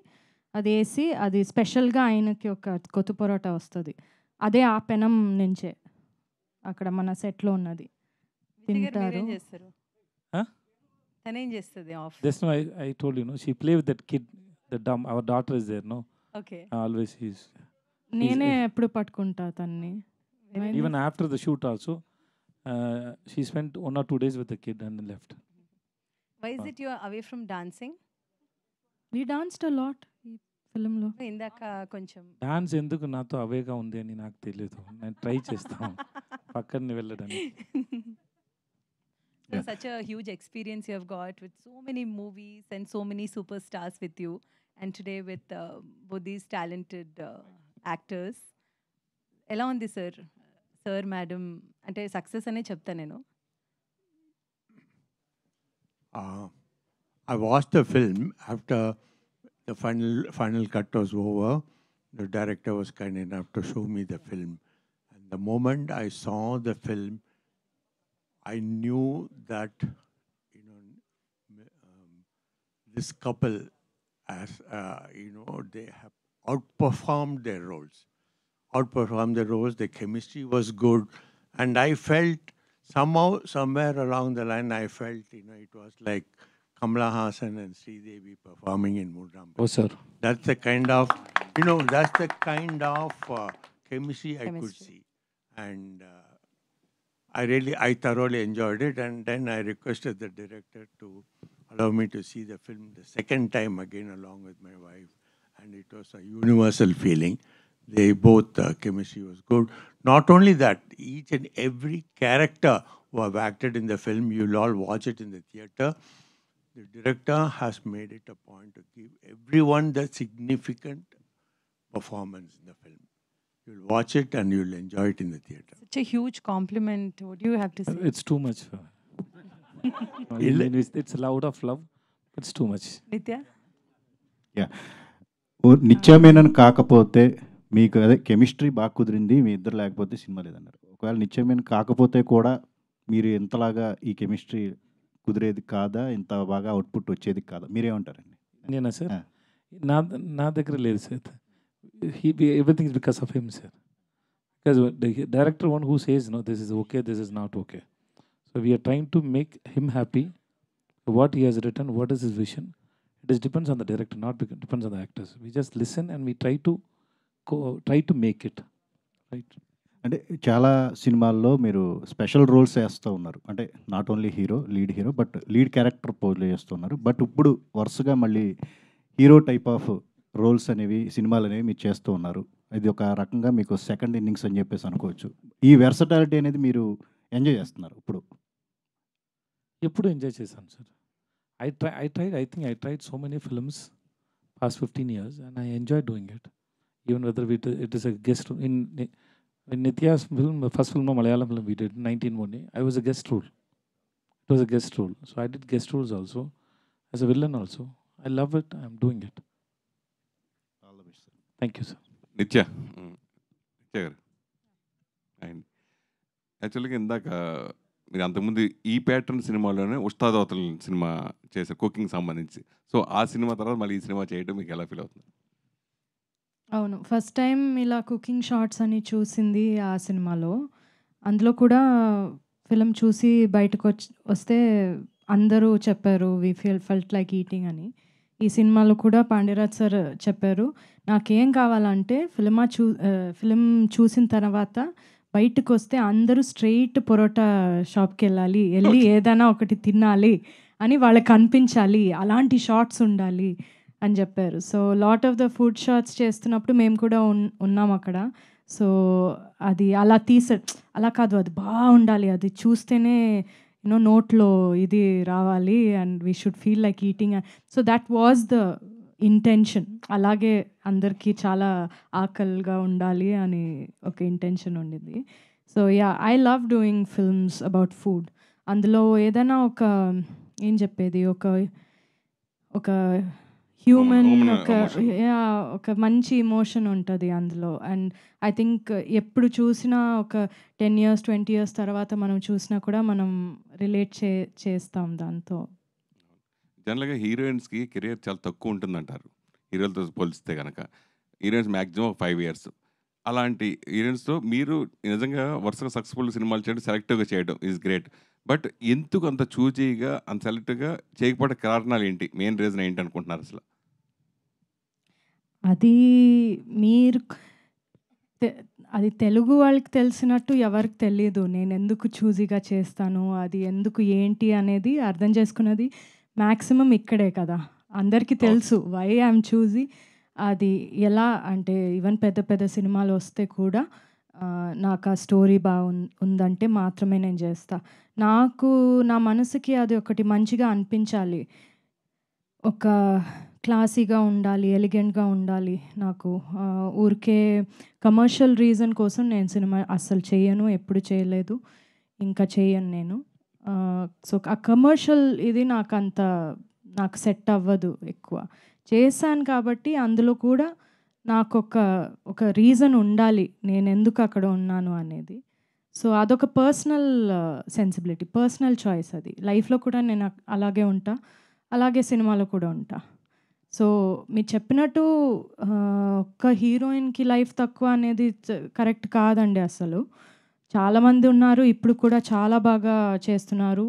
అది వేసి, అది స్పెషల్గా ఆయనకి ఒక కొత్త పరోటా వస్తుంది, అదే ఆ పెనం నుంచే అక్కడ మన సెట్లో ఉన్నది తింటారు. తనేం చేస్తుంది of? Just now I told you, no, she play with that kid, our daughter is there, no? Okay. Always నేనే ఎప్పుడు పట్టుకుంటా తన్ని. Even after the shoot also, she spent 1 or 2 days with the kid and then left. Why is it you are away from dancing? We danced a lot ఈ ఫిల్మ్లో. ఇందాక కొంచెం dance ఎందుకు నాతో అవేగా ఉంది అని నాకు తెలియదు, నేను ట్రై చేస్తాను పక్కన వెళ్ళడానికి. Such a huge experience you have got with so many movies and so many superstars with you, and today with both these talented actors. ఎలా ఉంది సార్ మేడం? అంటే సక్సెస్ అనే చెప్తా నేను. I watched the film after the final cut was over. The director was kind enough to show me the film, and the moment I saw the film, I knew that this couple, as they have outperformed their roles. The chemistry was good, and I felt somehow, somewhere along the line, I felt it was like Kamala Hassan and Sridevi performing in Mudram. Oh, sir. That's the kind of, that's the kind of chemistry I could see. And I thoroughly enjoyed it. And then I requested the director to allow me to see the film the second time again along with my wife. And it was a universal feeling. They both, chemistry was good. Not only that, each and every character who have acted in the film, you'll all watch it in the theater. The director has made it a point to give everyone the significant performance in the film. You'll watch it and you'll enjoy it in the theater. Such a huge compliment. What do you have to say? It's too much. It's loud of love. It's too much. Nitya? Yeah నిత్యమేనని కాకపోతే మీకు అదే chemistry బాగా కుదిరింది, మీ ఇద్దరు లేకపోతే cinema లేదన్నారు. ఒకవేళ నిత్యమేన కాకపోతే కూడా మీరు ఎంతలాగా ఈ కెమిస్ట్రీ కుదిరేది కాదా, ఇంత బాగా అవుట్పుట్ వచ్చేది కాదా, మీరేమంటారండి? నేనా సార్? నా దగ్గర లేదు sir. Everything is because of him, sir. Because the director one who says, no, this is okay, this is not okay. So we are trying to make him happy. What he has written, what is his vision? It depends on the director, not depends on the actors. We just listen and we try to make it. Right? అంటే చాలా సినిమాల్లో మీరు special roles వేస్తూ ఉన్నారు. అంటే not only lead hero but lead character play చేస్తున్నారు. But ఇప్పుడు వరుసగా మళ్ళీ హీరో టైప్ ఆఫ్ రోల్స్ అనేవి సినిమాలు అనేవి మీరు చేస్తూ ఉన్నారు. ఇది ఒక రకంగా మీకు సెకండ్ ఇన్నింగ్స్ అని చెప్పేసి అనుకోవచ్చు. ఈ వెర్సటాలిటీ అనేది మీరు ఎంజాయ్ చేస్తున్నారు ఇప్పుడు? ఎప్పుడు ఎంజాయ్ చేశాను sir. I think I tried so many films past 15 years and I enjoy doing it. Even whether it is a guest in Nitya's film, first film, Malayalam film we did, 19 I was a guest role. It was a guest role. So I did guest roles also, as a villain also. I love it. I'm doing it. All the best, sir. Thank you, sir. నిత్య garu and యాక్చువల్గా ఇందాక మీరు అంతకుముందు ఈ pattern సినిమాలోనే ఉస్తాద్ అవతల cinema చేశారు cooking సంబంధించి. సో ఆ సినిమా తర్వాత మళ్ళీ ఈ సినిమా చేయడం మీకు ఎలా ఫీల్ అవుతుంది? అవును, ఫస్ట్ టైం ఇలా కుకింగ్ షార్ట్స్ అని చూసింది ఆ సినిమాలో. అందులో కూడా ఫిలిం చూసి బయటకు వస్తే అందరూ చెప్పారు వి ఫెల్ట్ లైక్ ఈటింగ్ అని. ఈ సినిమాలో కూడా పాండ్యరాజ్ సార్ చెప్పారు, నాకేం కావాలంటే ఫిలిం చూసిన తర్వాత బయటకు వస్తే అందరూ స్ట్రెయిట్ పొరోటా షాప్కి వెళ్ళి ఏదైనా ఒకటి తినాలి అని వాళ్ళకి అనిపించాలి, అలాంటి షార్ట్స్ ఉండాలి అని చెప్పారు. So lot of the food shorts చేస్తున్నప్పుడు మేము కూడా ఉన్నాం అక్కడ. సో అది అలా కాదు, అది బాగుండాలి, అది చూస్తేనే నోట్లో ఇది రావాలి and we should feel like eating. So that was the intention. అలాగే అందరికీ చాలా ఆకలిగా ఉండాలి అని ఒక ఇంటెన్షన్ ఉండింది. So yeah, I love doing films about food. అందులో ఏదైనా ఏం చెప్పేది ఒక హ్యూమన్ ఒక మంచి ఇమోషన్ ఉంటుంది అందులో. అండ్ ఐ థింక్ ఎప్పుడు చూసినా ఒక 10 years 20 years తర్వాత మనం చూసినా కూడా మనం రిలేట్ చేస్తాం దాంతో. జనరల్గా హీరోయిన్స్కి కెరియర్ చాలా తక్కువ ఉంటుందంటారు హీరోలతో పోలిస్తే కనుక. Heroines maximum 5 years. అలాంటి హీరోయిన్స్తో మీరు నిజంగా వరుసగా సక్సెస్ఫుల్ సినిమాలు చేయడం, సెలెక్టివ్గా చేయడం ఈజ్ గ్రేట్. బట్ ఎందుకు అంత చూజీగా అంత సెలెక్టివ్గా చేయకపోవడం కారణాలు ఏంటి? మెయిన్ రీజన్ ఏంటి అనుకుంటున్నారు అసలు? అది తెలుగు వాళ్ళకి తెలిసినట్టు ఎవరికి తెలియదు నేను ఎందుకు చూజీగా చేస్తాను, అది ఎందుకు ఏంటి అనేది అర్థం చేసుకున్నది మ్యాక్సిమం ఇక్కడే కదా. అందరికీ తెలుసు వై ఐఎమ్ చూజీ. అది ఎలా అంటే ఈవెన్ పెద్ద పెద్ద సినిమాలు వస్తే కూడా నాకు ఆ స్టోరీ ఉందంటే మాత్రమే నేను చేస్తా. నా మనసుకి అది ఒకటి మంచిగా అనిపించాలి, ఒక క్లాసీగా ఉండాలి, ఎలిగెంట్గా ఉండాలి. నాకు ఊరికే కమర్షియల్ రీజన్ కోసం నేను సినిమా అస్సలు చేయను, ఎప్పుడు చేయలేదు, ఇంకా చేయను నేను. సో ఆ కమర్షియల్ ఇది నాకు సెట్ అవ్వదు ఎక్కువ. చేశాను కాబట్టి అందులో కూడా నాకు ఒక రీజన్ ఉండాలి నేను ఎందుకు అక్కడ ఉన్నాను అనేది. సో అదొక పర్సనల్ సెన్సిబిలిటీ, పర్సనల్ చాయిస్. అది లైఫ్లో కూడా నేను అలాగే ఉంటా, అలాగే సినిమాలో కూడా ఉంటా. సో మీరు చెప్పినట్టు ఒక్క హీరోయిన్కి లైఫ్ తక్కువ అనేది కరెక్ట్ కాదండి అసలు. చాలామంది ఉన్నారు ఇప్పుడు కూడా చాలా బాగా చేస్తున్నారు.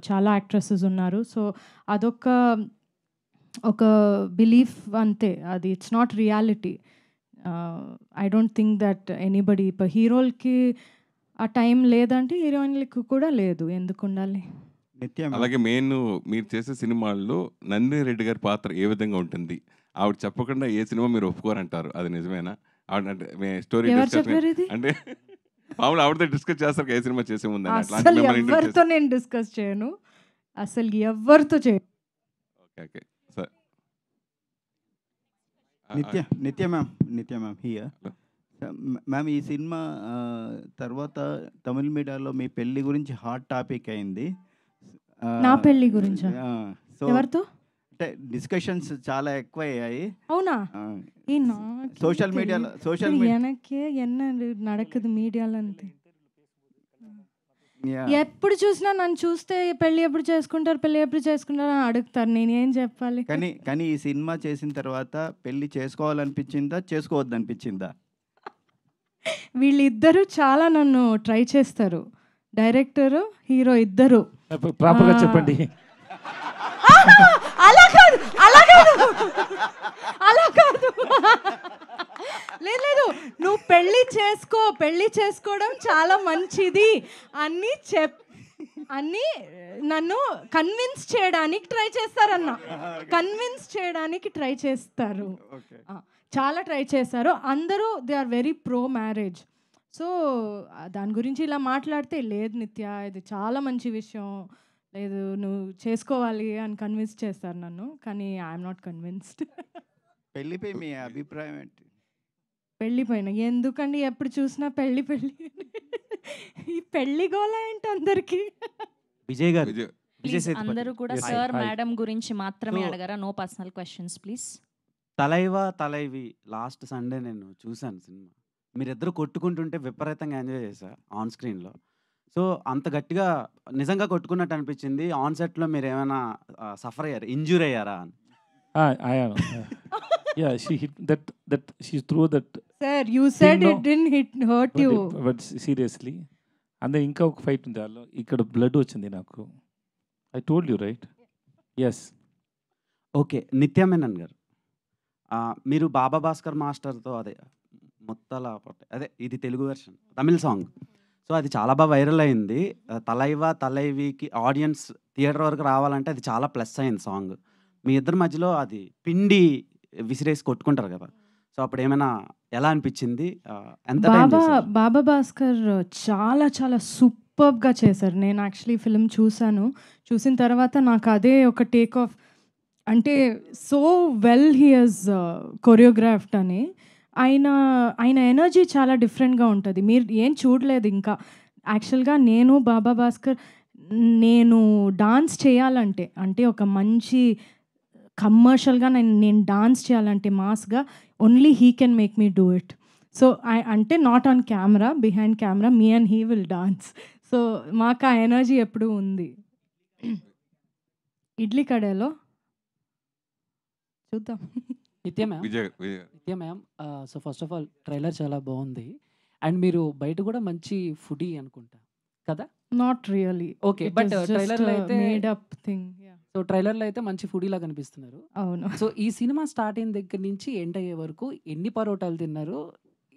చాలా యాక్ట్రెసెస్ ఉన్నారు. సో ఒక బిలీఫ్ అంతే, అది it's not reality. I don't think that anybody ఇప్పుడు హీరోలకి ఆ టైం లేదంటే హీరోయిన్లకు కూడా లేదు, ఎందుకు ఉండాలి? అలాగే మెయిన్ మీరు చేసే సినిమాల్లో నందిని రెడ్డి గారి పాత్ర ఏ విధంగా ఉంటుంది? ఆవిడ చెప్పకుండా ఏ సినిమా మీరు ఒప్పుకోరంటారు, అది నిజమేనా? ఆవిడ అంటే స్టోరీ ఎవరు చెప్పారు ఇది? అంటే మామూలు ఆవిడతో డిస్కస్ చేస్తారు ఏ సినిమా చేసే ముందు అసలు ఎవరితో నేను డిస్కస్ చేయను, అసలు ఎవరితో చేయను. Okay okay sir. నిత్య మ్యామ్ హియర్. మ్యామ్, ఈ సినిమా తర్వాత తమిళ మీడియాలో మీ పెళ్లి గురించి హాట్ టాపిక్ అయింది. నా పెళ్లి గురించా? సో ఎవరితో? అంటే డిస్కషన్స్ చాలా ఎక్కువ అయ్యాయి. అవునా? సోషల్ మీడియాలో ఎనకే ఎన్న నడకదు మీడియాలో అంతే. ఎప్పుడు చూసినా నన్ను చూస్తే పెళ్లి ఎప్పుడు చేసుకుంటారు అని అడుగుతారు, నేనేం చెప్పాలి? కానీ ఈ సినిమా చేసిన తర్వాత పెళ్లి చేసుకోవాలనిపించిందా, చేసుకోవద్దనిపించిందా? వీళ్ళిద్దరూ చాలా నన్ను ట్రై చేస్తారు, డైరెక్టరు హీరో ఇద్దరు. ప్రాపర్గా చెప్పండి. అలా కాదు లేదు, నువ్వు పెళ్లి చేసుకోవడం చాలా మంచిది అని నన్ను కన్విన్స్ చేయడానికి ట్రై చేస్తారు. చాలా ట్రై చేశారు అందరూ. They are very pro marriage. So దాని గురించి ఇలా మాట్లాడితే లేదు నిత్య, ఇది చాలా మంచి విషయం, లేదు నువ్వు చేసుకోవాలి అని కన్విన్స్ చేస్తారు నన్ను, కానీ ఐఎమ్ నాట్ కన్విన్స్డ్. పెళ్లిపై మీ అభిప్రాయం ఏంటి? పెళ్ళిపోయినా ఎందుకండి, ఎప్పుడు చూసినా పెళ్ళి ఈ పెళ్లి గోల ఏంటి అందరికి? విజయ్ గారు, అందరూ కూడా సార్ మేడం గురించి మాత్రమే అడగరా, no personal questions please. Thalaivi last Sunday నేను చూశాను సినిమా. మీరిద్దరు కొట్టుకుంటుంటే విపరీతంగా ఎంజాయ్ చేశా ఆన్ స్క్రీన్లో. సో అంత గట్టిగా నిజంగా కొట్టుకున్నట్టు అనిపించింది. ఆన్ సెట్లో మీరు ఏమైనా సఫర్ అయ్యారు, ఇంజూర్ అయ్యారా అని? Yeah, she hit that she threw that. Sir, you said it didn't hurt you. But seriously, and then inka oka fight undi allo ikkada blood ochindi naku. I told you right? Yes. Okay, నిత్య మేనన్ గారు, మీరు బాబా భాస్కర్ మాస్టర్తో అదే మొత్తల అదే ఇది Telugu version తమిళ song. So అది చాలా బాగా viral అయింది. తలైవికి ఆడియన్స్ థియేటర్ వరకు రావాలంటే అది చాలా ప్లస్ అయింది సాంగ్. మీ ఇద్దరి మధ్యలో అది పిండి విసిరేసి కొట్టుకుంటారు కదా, సో అప్పుడు ఏమైనా ఎలా అనిపించింది? ఎంత బాబా భాస్కర్ చాలా చాలా సూపర్గా చేశారు. నేను యాక్చువల్లీ ఫిల్మ్ చూసిన తర్వాత నాకు అదే ఒక టేక్ ఆఫ్, అంటే so well he has choreographed అని. ఆయన ఎనర్జీ చాలా డిఫరెంట్గా ఉంటుంది. మీరు ఏం చూడలేదు ఇంకా. యాక్చువల్గా నేను బాబా భాస్కర్ నేను డాన్స్ చేయాలంటే, అంటే ఒక మంచి కమర్షియల్గా నేను డాన్స్ చేయాలంటే మాస్గా, only he can make me do it. So అంటే not on camera, behind camera me and he will dance. So మాకు ఆ ఎనర్జీ ఎప్పుడూ ఉంది. ఇడ్లీ కడాలో చూద్దాం. Nithya ma'am, so first of all trailer చాలా బాగుంది. అండ్ మీరు బయట కూడా మంచి ఫుడీ అనుకుంటా కదా? Not really. ఓకే, బట్ ట్రైలర్లో అయితే మేడ్ అప్ థింగ్. సో ట్రైలర్లో అయితే మంచి ఫుడీలా కనిపిస్తున్నారు. అవును. సో ఈ సినిమా స్టార్ట్ అయిన దగ్గర నుంచి ఎండ్ అయ్యే వరకు ఎన్ని పరోటాలు తిన్నారు,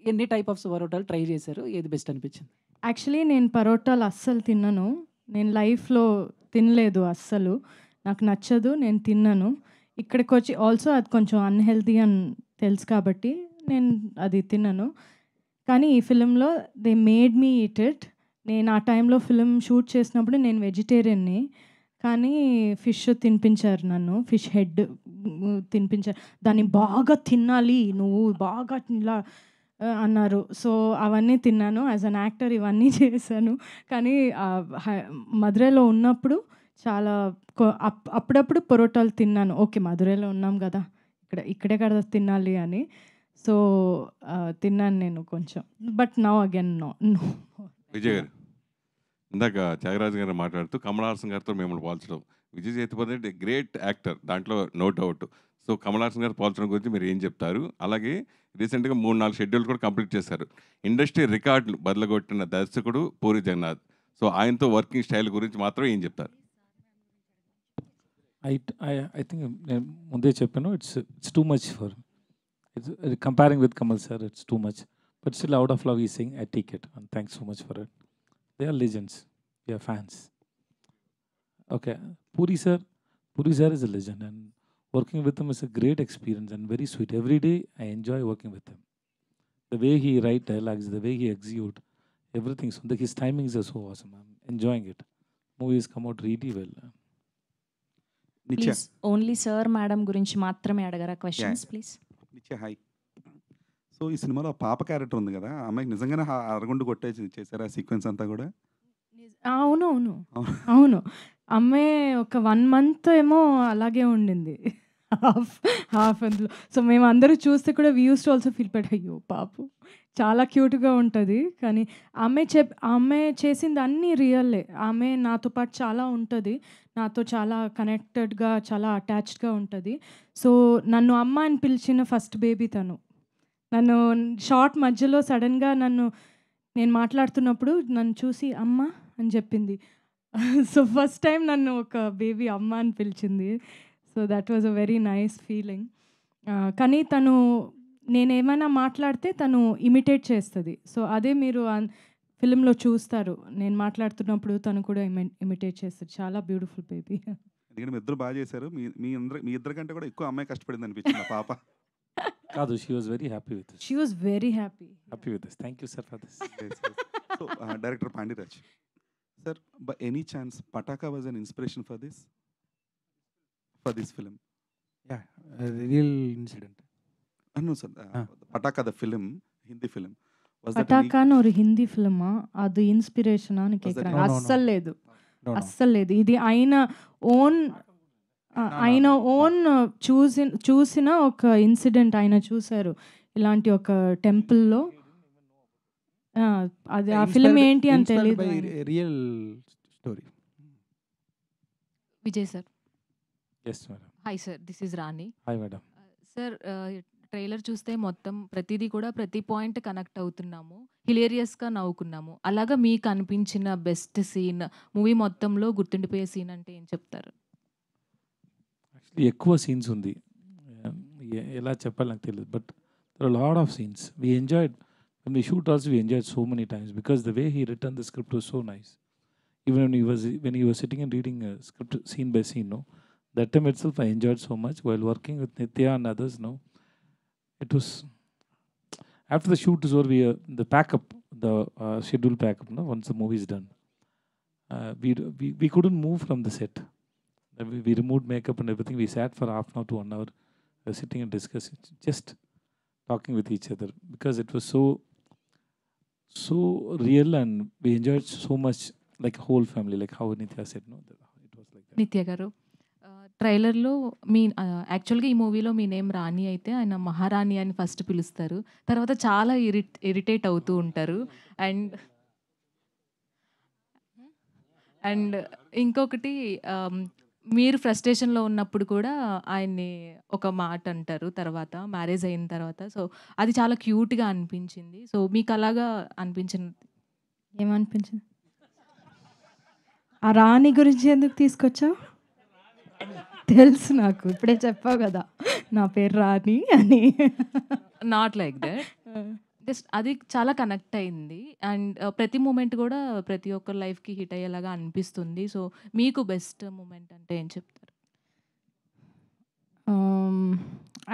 ఎన్ని టైప్ ఆఫ్ పరోటాలు ట్రై చేశారు, ఏది బెస్ట్ అనిపించింది? యాక్చువల్లీ నేను పరోటాలు అస్సలు తిన్నాను. నేను లైఫ్లో తినలేదు అస్సలు, నాకు నచ్చదు, నేను తిన్నాను. ఇక్కడికి వచ్చి ఆల్సో అది కొంచెం అన్హెల్తీ అని తెలుసు కాబట్టి నేను అది తిన్నాను. కానీ ఈ ఫిలింలో they made me eat it. నేను ఆ టైంలో ఫిలిం షూట్ చేసినప్పుడు నేను వెజిటేరియన్ని, కానీ ఫిష్ తినిపించారు నన్ను, ఫిష్ హెడ్ తినిపించారు. దాన్ని బాగా తినాలి నువ్వు, బాగా ఇలా అన్నారు. సో అవన్నీ తిన్నాను. యాజ్ అన్ యాక్టర్ ఇవన్నీ చేశాను. కానీ మధురైలో ఉన్నప్పుడు చాలా అప్పుడప్పుడు పరోటాలు తిన్నాను. ఓకే, మధురైలో ఉన్నాం కదా, ఇక్కడే కదా తినాలి అని. సో తిన్నాను నేను కొంచెం, but now again no. Vijay garu, ఇందాక త్యాగరాజు గారు మాట్లాడుతూ కమల్ హాసన్ గారితో మిమ్మల్ని పోల్చడం, విజయ్ సేతుపతి గ్రేట్ యాక్టర్, దాంట్లో no doubt. So Kamal Haasan garu పోల్చడం గురించి మీరు ఏం చెప్తారు? అలాగే రీసెంట్గా 3-4 షెడ్యూల్ కూడా కంప్లీట్ చేశారు. ఇండస్ట్రీ రికార్డులు బదలగొట్టిన దర్శకుడు పూరి జగన్నాథ్. సో ఆయనతో వర్కింగ్ స్టైల్ గురించి మాత్రం ఏం చెప్తారు? I think నేను ముందే చెప్పాను, it's too much for comparing with Kamal sir, it's too much. But still out of love ఈ సింగ్, I take it and thanks so much for it. They are legends, we are fans. Okay, Puri sir is a legend, and working with him is a great experience and very sweet. Every day I enjoy working with him. The way he write dialogues, the way he execute, everything. So his timings are so awesome. I'm enjoying it. Movies come out really well. Please only sir madam గురించి మాత్రమే అడగరా questions please. నిత్య hi. So ఈ సినిమాలో పాప character ఉంది కదా, అమ్మాయికి నిజంగానే అరగుండు కొట్టేసి చేశారు ఆ సీక్వెన్స్ అంతా కూడా? అవును. అమ్మాయి ఒక 1 month ఏమో అలాగే ఉండింది, హాఫ్ అందులో. సో మేము అందరూ చూస్తే కూడా we use to also feel but అయ్యో పాపం చాలా క్యూట్గా ఉంటుంది. కానీ అమ్మాయి చేసింది అన్నీ రియల్లే. ఆమె నాతో పాటు చాలా ఉంటుంది, నాతో చాలా కనెక్టెడ్గా, చాలా అటాచ్డ్గా ఉంటుంది. సో నన్ను అమ్మ అని పిలిచిన ఫస్ట్ బేబీ తను. నన్ను షార్ట్ మధ్యలో సడన్గా నేను మాట్లాడుతున్నప్పుడు నన్ను చూసి అమ్మ అని చెప్పింది. సో ఫస్ట్ టైం నన్ను ఒక బేబీ అమ్మ అని పిలిచింది. So that was a very nice feeling. కానీ తను నేనేమైనా మాట్లాడితే తను ఇమిటేట్ చేస్తుంది. సో అదే మీరు ఫిలింలో చూస్తారు, నేను మాట్లాడుతున్నప్పుడు తను కూడా ఇమిటేట్ చేస్తుంది. చాలా బ్యూటిఫుల్ బేబీ. ఎందుకంటే మీ ఇద్దరు బాగా చేశారు. మీ ఇద్దరి కంటే కూడా ఎక్కువ అమ్మాయి కష్టపడింది అనిపించింది పాప. కాదు, she was very happy with she was very happy with this. Thank you sir for this. So director Pandiraj sir, by any chance Pataka was an inspiration for this film? Real incident. No sir, Pataka the film, Hindi film. పటాకాను ఒక హిందీ ఫిల్మా? అది ఇన్స్పిరేషనా అని కేకుறாங்க. అస్సలు లేదు, అస్సలు లేదు. ఇది ఆయన own చూసిన ఒక ఇన్సిడెంట్. ఆయన చూశారు ఇలాంటి ఒక టెంపుల్లో. అది ఆ ఫిల్మ్ ఏంటి అని తెలియదు. Real story. Vijay sir. Yes madam. Hi sir, this is Rani. Hi madam. Sir, trailer చూస్తే మొత్తం ప్రతిదీ కూడా ప్రతి పాయింట్ కనెక్ట్ అవుతున్నాము, హిలేరియస్గా నవ్వుకున్నాము. అలాగా మీకు అనిపించిన బెస్ట్ సీన్, మూవీ మొత్తంలో గుర్తుండిపోయే సీన్ అంటే ఏం చెప్తారు? యాక్చువల్లీ ఎక్కువ సీన్స్ ఉంది, ఎలా చెప్పాలి నాకు తెలియదు. But there are lot of scenes we enjoyed. when we shoot also we enjoyed so many times because the way he written the script was so nice. Even when he was sitting and reading a script scene by scene, no, that time itself I enjoyed so much while working with Nitya and others. No, it was after the shoot is over, the pack-up, the schedule pack-up, no, once the movie is done, we couldn't move from the set. We removed makeup and everything. We sat for half an hour to 1 hour sitting and discussing, just talking with each other, because it was so real and we enjoyed so much, like a whole family, like how Nitya said, no, it was like that. నిత్య గారు, ట్రైలర్లో మీ యాక్చువల్గా ఈ మూవీలో మీ name రాణి అయితే ఆయన మహారాణి అని ఫస్ట్ పిలుస్తారు, తర్వాత చాలా ఇరిటేట్ అవుతూ ఉంటారు. అండ్ ఇంకొకటి, మీరు ఫ్రస్ట్రేషన్లో ఉన్నప్పుడు కూడా ఆయన్ని ఒక మాట అంటారు తర్వాత, మ్యారేజ్ అయిన తర్వాత. సో అది చాలా క్యూట్గా అనిపించింది. సో మీకు అలాగా అనిపించింది? ఏమనిపించింది? ఆ రాణి గురించి ఎందుకు తీసుకొచ్చావు? తెలుసు నాకు, ఇప్పుడే చెప్పావు కదా నా పేరు రాణి అని. నాట్ లైక్ దట్, జస్ట్ అది చాలా కనెక్ట్ అయింది. అండ్ ప్రతి మూమెంట్ కూడా ప్రతి ఒక్కరి లైఫ్కి హిట్ అయ్యేలాగా అనిపిస్తుంది. సో మీకు బెస్ట్ మూమెంట్ అంటే ఏం చెప్తారు?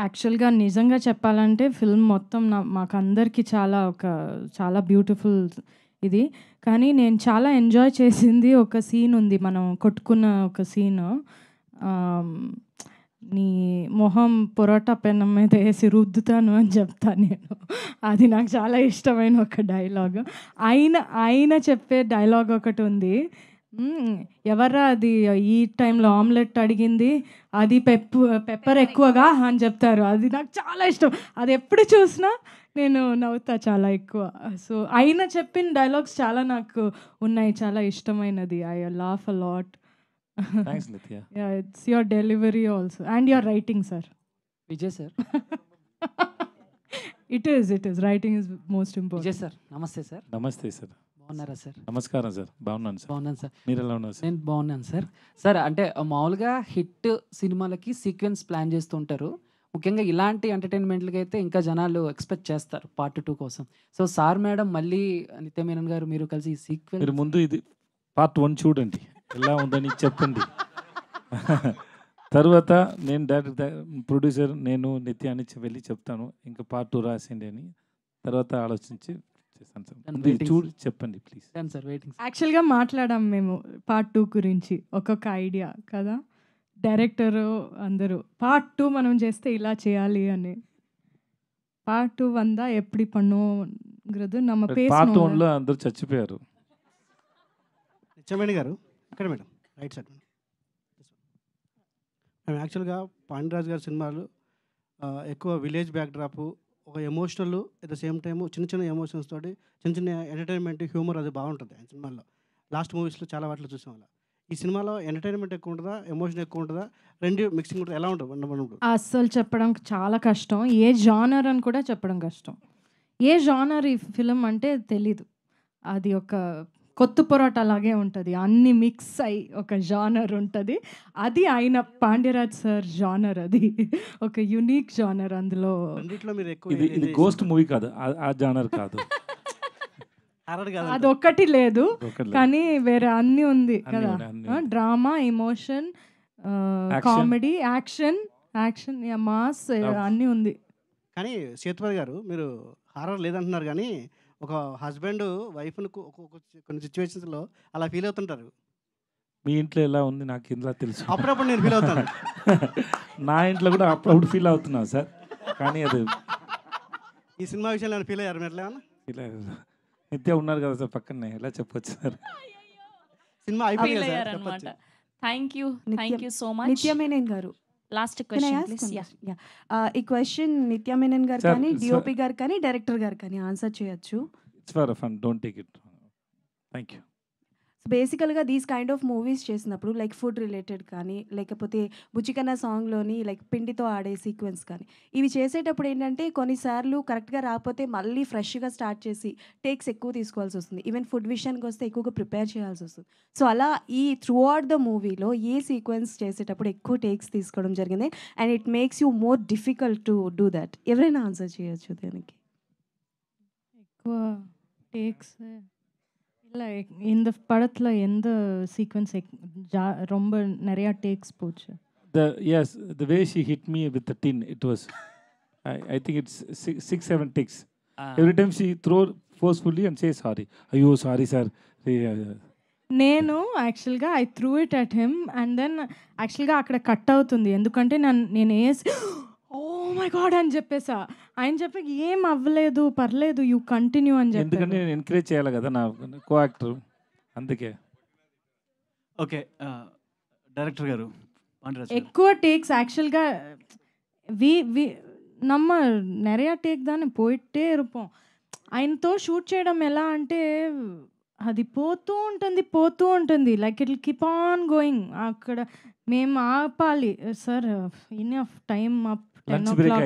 యాక్చువల్గా నిజంగా చెప్పాలంటే ఫిల్మ్ మొత్తం మాకు అందరికీ చాలా బ్యూటిఫుల్ ఇది. కానీ నేను చాలా ఎంజాయ్ చేసింది ఒక సీన్ ఉంది, మనం కొట్టుకున్న ఒక సీను. నీ మొహం పొరోటా పెనం మీద వేసి రుద్దుతాను అని చెప్తాను నేను. అది నాకు చాలా ఇష్టమైన ఒక డైలాగ్. ఆయన చెప్పే డైలాగ్ ఒకటి ఉంది, ఎవరా అది ఈ టైంలో ఆమ్లెట్ అడిగింది, అది పెప్పర్ ఎక్కువగా అని చెప్తారు. అది నాకు చాలా ఇష్టం, అది ఎప్పుడు చూసినా నేను నవ్వుతా చాలా ఎక్కువ. సో ఆయన చెప్పిన డైలాగ్స్ చాలా నాకు ఉన్నాయి, చాలా ఇష్టమైనది. I laugh a lot. Thanks, Nitya. Yeah, it's your delivery also and your writing, sir. Vijay sir. It is. Writing is most important. Vijay sir, namaste sir. Namaste sir. బాగున్నారా sir? నమస్కారం sir. బాగున్నాను sir. బాగున్నాను sir. మీరు ఎలా ఉన్నారు sir? నేను బాగున్నాను sir. Sir అంటే మామూలుగా హిట్ సినిమాలకి సీక్వెన్స్ ప్లాన్ చేస్తూ ఉంటారు. ముఖ్యంగా ఇలాంటి ఎంటర్టైన్మెంట్లకి అయితే ఇంకా జనాలు ఎక్స్పెక్ట్ చేస్తారు పార్ట్ 2 కోసం. సో సార్ మేడం మళ్ళీ నిత్య మేనన్ గారు మీరు కలిసి ఈ సీక్వెన్స్ మీరు ముందు ఇది పార్ట్ 1 చూడండి, ఎలా ఉందని చెప్పండి. తర్వాత నేను డైరెక్టర్ ప్రొడ్యూసర్ నేను నిత్య అని వెళ్ళి చెప్తాను, ఇంకా పార్ట్ 2 రాసిండి అని. తర్వాత ఆలోచించి చేస్తాను సార్. చూడు చెప్పండి ప్లీజ్. Sir waiting. యాక్చువల్గా మాట్లాడాం మేము పార్ట్ 2 గురించి, ఒక్కొక్క ఐడియా కదా, డైరెక్టరు అందరూ పార్ట్ 2 మనం చేస్తే ఇలా చేయాలి అని. పార్ట్ 2 వందా ఎప్పుడు பண்ணுங்கிறது நம்ம పార్ట్ பேசணும். 1లో అందరూ చచ్చిపోయారు. నిత్యమేని గారు ఇక్కడ మేడం రైట్ సైడ్ మేడం. మేము యాక్చువల్గా పాండిరాజ్ గారి సినిమాలు ఎక్కువ విలేజ్ బ్యాక్డ్రాప్, ఒక emotional at the same time చిన్న చిన్న ఎమోషన్స్ తోటి చిన్న చిన్న ఎంటర్టైన్మెంట్ హ్యూమర్ అది బాగుంటుంది ఆయన సినిమాల్లో. లాస్ట్ మూవీస్లో చాలా వాటిలో చూసాం అలా. ఈ సినిమాలో ఎంటర్టైన్మెంట్ ఎక్కువ ఉంటుందా, ఎమోషన్ ఎక్కువ ఉంటుందా, రెండు మిక్సింగ్ ఉంటుంది, ఎలా ఉంటుంది? అస్సలు చెప్పడం చాలా కష్టం. ఏ జానర్ అని కూడా చెప్పడం కష్టం. ఏ జానర్ ఈ ఫిలిం అంటే తెలీదు. అది ఒక కొత్త పొరాట అలాగే ఉంటుంది, అన్ని మిక్స్ అయ్యి ఒక జానర్ ఉంటుంది. అది ఆయన పాండ్యరాజ్ సార్ జానర్, అది ఒక యునిక్ జానర్. అందులో ఇది గోస్ట్ మూవీ కాదు, ఆ జానర్ కాదు. అది ఒక్కటి లేదు ఒకటి లేదు. కానీ వేరే అన్నీ ఉంది అన్నీ కదా, ఉన్నాయి, అన్నీ ఉన్నాయి. Drama, emotion, comedy, action, mass అన్నీ ఉంది. కానీ సేతుపతి గారు మీరు హారర్ లేదంటున్నారు, కానీ ఒక హస్బెండ్ వైఫ్ను కొన్ని సిచ్యువేషన్స్లో అలా ఫీల్ అవుతుంటారు. మీ ఇంట్లో ఎలా ఉంది నాకు ఇంట్లో తెలుసు. అప్పుడప్పుడు నేను ఫీల్ అవుతాను. నా ఇంట్లో కూడా అప్పుడప్పుడు ఫీల్ అవుతున్నాను సార్, కానీ అది ఈ సినిమా విషయంలో ఫీల్ అయ్యారు మీరు? ఏమన్నా ఫీల్ నిత్య ఉన్నారు కదా సార్ పక్కనే, ఎలా చెప్పొచ్చు సార్. సినిమా అయిపోయింది సార్. అనమాట. Thank you so much. నిత్య మేనన్ గారు, last Can I question ask please. one question? Yeah. ఈ క్వశ్చన్ నిత్య మేనన్ గారు Sir, కానీ sir. డిఓపి గారు కానీ డైరెక్టర్ గారు కానీ ఆన్సర్ చేయొచ్చు. It's for fun, don't take it. Thank you. బేసికల్గా దీస్ కైండ్ ఆఫ్ మూవీస్ చేసినప్పుడు లైక్ ఫుడ్ రిలేటెడ్ కానీ లేకపోతే బుచ్చికన్న సాంగ్లోని లైక్ పిండితో ఆడే సీక్వెన్స్ కానీ ఇవి చేసేటప్పుడు ఏంటంటే కొన్నిసార్లు కరెక్ట్గా రాకపోతే మళ్ళీ ఫ్రెష్గా స్టార్ట్ చేసి టేక్స్ ఎక్కువ తీసుకోవాల్సి వస్తుంది. ఈవెన్ ఫుడ్ విషయానికి వస్తే ఎక్కువగా ప్రిపేర్ చేయాల్సి వస్తుంది. సో అలా ఈ త్రూ అవుట్ ద మూవీలో ఏ సీక్వెన్స్ చేసేటప్పుడు ఎక్కువ టేక్స్ తీసుకోవడం జరిగింది and it makes you more difficult to do that? ఎవరైనా ఆన్సర్ చేయొచ్చు దానికి. ఎక్కువ టేక్స్ இல்லை இந்த படத்தில் எந்த சீக்வன்ஸ் ரொம்ப நிறையா டேக்ஸ் போச்சு? Yes, the way she hit me with the tin, it was, I think it's 6-7 takes. Every time she throw forcefully and say sorry. Ayyo, sorry sir. నేను యాక్చువల్గా I threw it at him and then యాక్చువల్గా అక్కడ cut అవుతుంది, ఎందుకంటే నేను వేసి oh my God అని చెప్పేసా. ఆయన చెప్పి ఏం అవ్వలేదు, పర్లేదు, యూ కంటిన్యూ అని చెప్పి. ఎందుకంటే నేను ఎంకరేజ్ చేయాలి కదా నా కో యాక్టర్, అందుకే. ఓకే డైరెక్టర్ గారు, ఎక్కువ టేక్స్ యాక్చుவல்గా நம்ம நிறையா டேக் தானே போயிட்டே இருப்போம். ఆయనతో షూట్ చేయడం ఎలా అంటే అది పోతూ ఉంటుంది like it keep on going. అక్కడ మేము ఆపాలి, sir enough time up 10 o'clock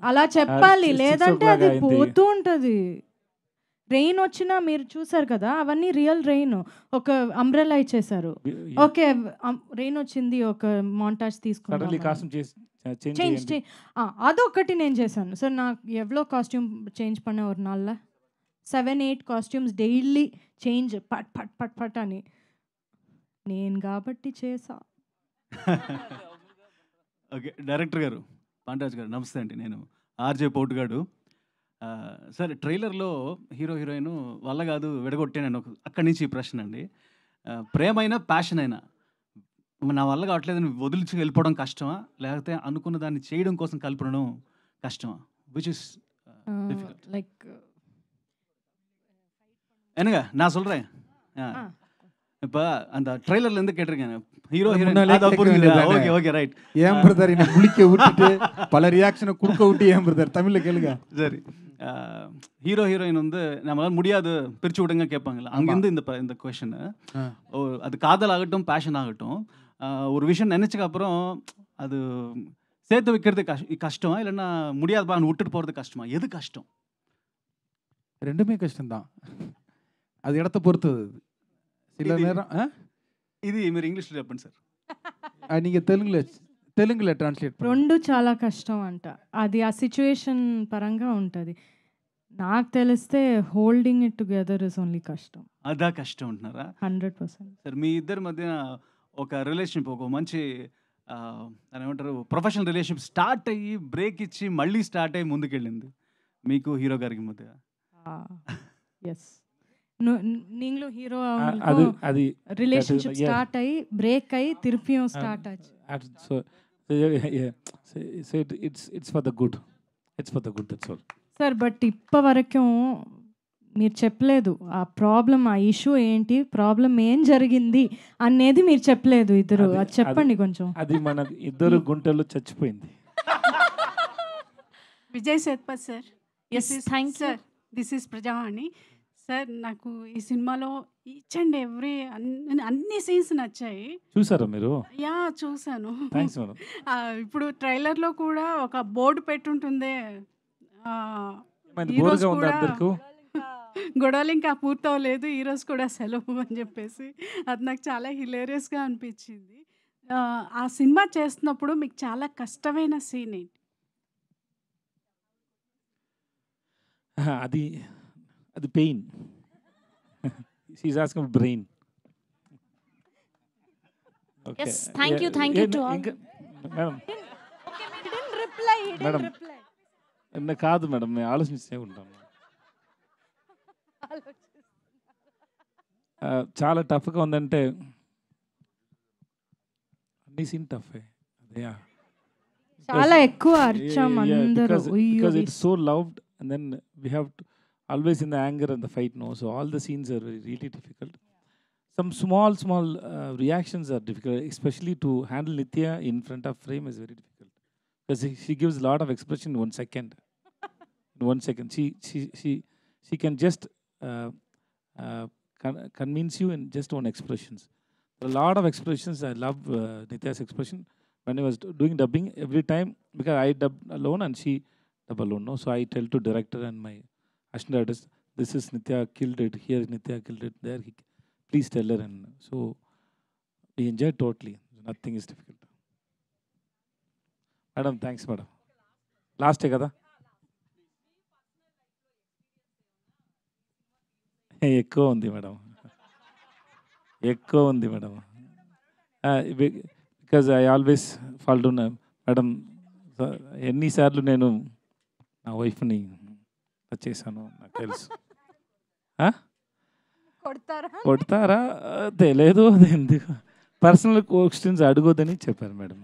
అలా చెప్పాలి, లేదంటే అది పోతూ ఉంటుంది. రెయిన్ వచ్చినా మీరు చూసారు కదా, అవన్నీ రియల్ రెయిన్. ఒక అంబ్రెలా ఇచ్చేసారు, ఓకే రెయిన్ వచ్చింది, ఒక మాంటాజ్ తీసుకున్నాం, చేంజ్ అదొకటి నేను చేశాను. సార్ నాకు ఎవ్వలో కాస్ట్యూమ్ చేంజ్ பண்ண ஒரு நாள்ல 7-8 కాస్ట్యూమ్స్ డైలీ చేంజ్ పట్ పట్ పట్ పట్ అని నేను కాబట్టి చేసా. ఓకే డైరెక్టర్ గారు, పాండ్రాజ్ గారు నమస్తే అండి. నేను ఆర్జే పోటుగాడు. సార్ ట్రైలర్లో హీరో హీరోయిన్ వల్ల కాదు విడగొట్టాను అక్కడి నుంచి ఈ ప్రశ్న అండి. ప్రేమ అయినా ప్యాషన్ అయినా నా వల్ల కావట్లేదని వదిలిచి వెళ్ళిపోవడం కష్టమా, లేకపోతే అనుకున్న దాన్ని చేయడం కోసం కలపడం కష్టమా? విచ్ ఇస్ லைக் என்னங்க நான் சொல்கிறேன். இப்போ அந்த ட்ரெய்லர்லேருந்து கேட்டிருக்கேன் ஹீரோ ஓகே ஓகே ரைட். ஏன் பிரதர் என்ன குளிக்க விட்டுட்டு பல ரியாக்ஷனை கொடுக்க விட்டு ஏன் பிரதர் தமிழில் கேளுங்க. சரி, ஹீரோ ஹீரோயின் வந்து நம்மளால முடியாது பிரித்து விடுங்க கேட்பாங்கல்ல, அங்கேருந்து இந்த கொஷனு. அது காதல் ஆகட்டும் பேஷன் ஆகட்டும், ஒரு விஷயம் நினச்சக்கு அப்புறம் அது சேர்த்து வைக்கிறது கஷ்டமா இல்லைன்னா முடியாதுப்பான்னு விட்டுட்டு போகிறது கஷ்டமா? எது கஷ்டம்? ரெண்டுமே கஷ்டம்தான். அது இடத்த பொறுத்தது அது. சில ఇది நேரம் ఇది మీరు ఇంగ్లీష్లో చెప్పండి సార్. நீங்கள் తెలుగులో ట్రాన్స్లేట్ பண்ணி రెండు చాలా కష్టం అంట. అది ఆ సిచ్యువేషన్ పరంగా ఉంటుంది. నాకు తెలిస్తే holding it together is only కష్టం. అదా కష్టం అంటున్నారా? 100%. సార్ మీ ఇద్దరి మధ్యన ఒక రిలేషన్షిప్, ఒక మంచి దాని ఏమంటారు, ప్రొఫెషనల్ రిలేషన్షిప్ స్టార్ట్ అయ్యి బ్రేక్ ఇచ్చి మళ్ళీ స్టార్ట్ అయ్యి ముందుకెళ్ళింది మీకు హీరో గారికి మధ్య. ఎస్, நீங்களும் ஹீரோ அது ரிலேஷன்ஷிப் ஸ்டார்ட் ஆகி பிரேக் ஆகி திருப்பியும் ஸ்டார்ட் ஆச்சு. So it's for the good. It's for the good, that's all. Sir but ఇప్పటి వరకు మీరు చెప్పలేదు ఆ ప్రాబ్లం, ఆ ఇష్యూ ఏంటి, ప్రాబ్లం ఏం జరిగింది అనేది మీరు చెప్పలేదు ఇద్దరు. అది చెప్పండి కొంచెం. అది మన ఇద్దరు గుంటల్లో చచ్చిపోయింది. Vijay Sethupathi sir. Yes, thank you. Sir this is Prajavani sir. నాకు ఈ సినిమాలో ఈచ్ అండ్ ఎవ్రీ అన్ని సీన్స్ నచ్చాయి. చూసారా మీరు? యా చూశాను. Thanks madam. ఇప్పుడు ట్రైలర్లో కూడా ఒక బోర్డు పెట్టుంటుంది, బోర్డుగా ఉందా అందరికీ? గొడవలు ఇంకా పూర్తవలేదు, ఈరోజు కూడా సెలవు అని చెప్పేసి అది నాకు చాలా హిలేరియస్గా అనిపించింది. ఆ సినిమా చేస్తున్నప్పుడు మీకు చాలా కష్టమైన సీన్ ఏంటి? అది pain. She's asking brain. Yes, thank you to all. Madam reply కాదు మేడం, నేను ఆలోచిస్తూ ఉంటాను. చాలా టఫ్గా ఉందంటే అన్ని సీన్ టఫే. చాలా ఎక్కువ అరిచాం అందరూ. Because it's so loved and then we have to always in the anger and the fight, no, so all the scenes are really difficult. Some small reactions are difficult, especially to handle Nithya in front of frame is very difficult because she gives a lot of expression in 1 second. In 1 second she can just convince you in just one expressions. A lot of expressions. I love Nithya's expression when I was doing dubbing every time, because I dub alone and she dub alone, no, so I tell to director and my assistant artist, this is Nithya killed it here, Nithya killed it there, please tell her, and so we enjoy totally. Nothing is difficult. Madam, thanks madam. Last day kada ఎక్కువ ఉంది madam, ఎక్కువ ఉంది madam. Because I always fall down madam. ఎన్నిసార్లు నేను నా వైఫ్ని touch చేశాను నాకు తెలుసు. కొడతారా తెలియదు, అది ఎందుకు పర్సనల్ క్వశ్చన్స్ అడగొద్దని చెప్పారు మేడం.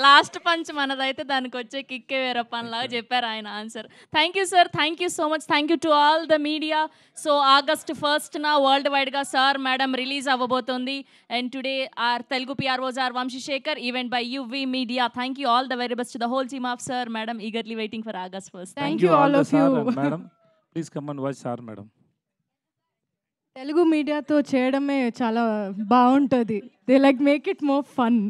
లాస్ట్ పంచ్ మనదైతే దానికి వచ్చే కిక్కే వేరే పనిలాగా చెప్పారు ఆయన answer. Thank you sir, thank you so much. Thank you to all the media. So August 1st world వైడ్గా సార్ మేడం రిలీజ్ అవ్వబోతుంది. And today our Telugu PROs our Vamsi Shekar, event by UV media. Thank you all the very best to the whole team of sir madam, eagerly waiting for August 1st. Thank you all of you. Madam please come and watch sir madam. Telugu మీడియాతో చేయడమే చాలా బాగుంటుంది. They like make it more fun.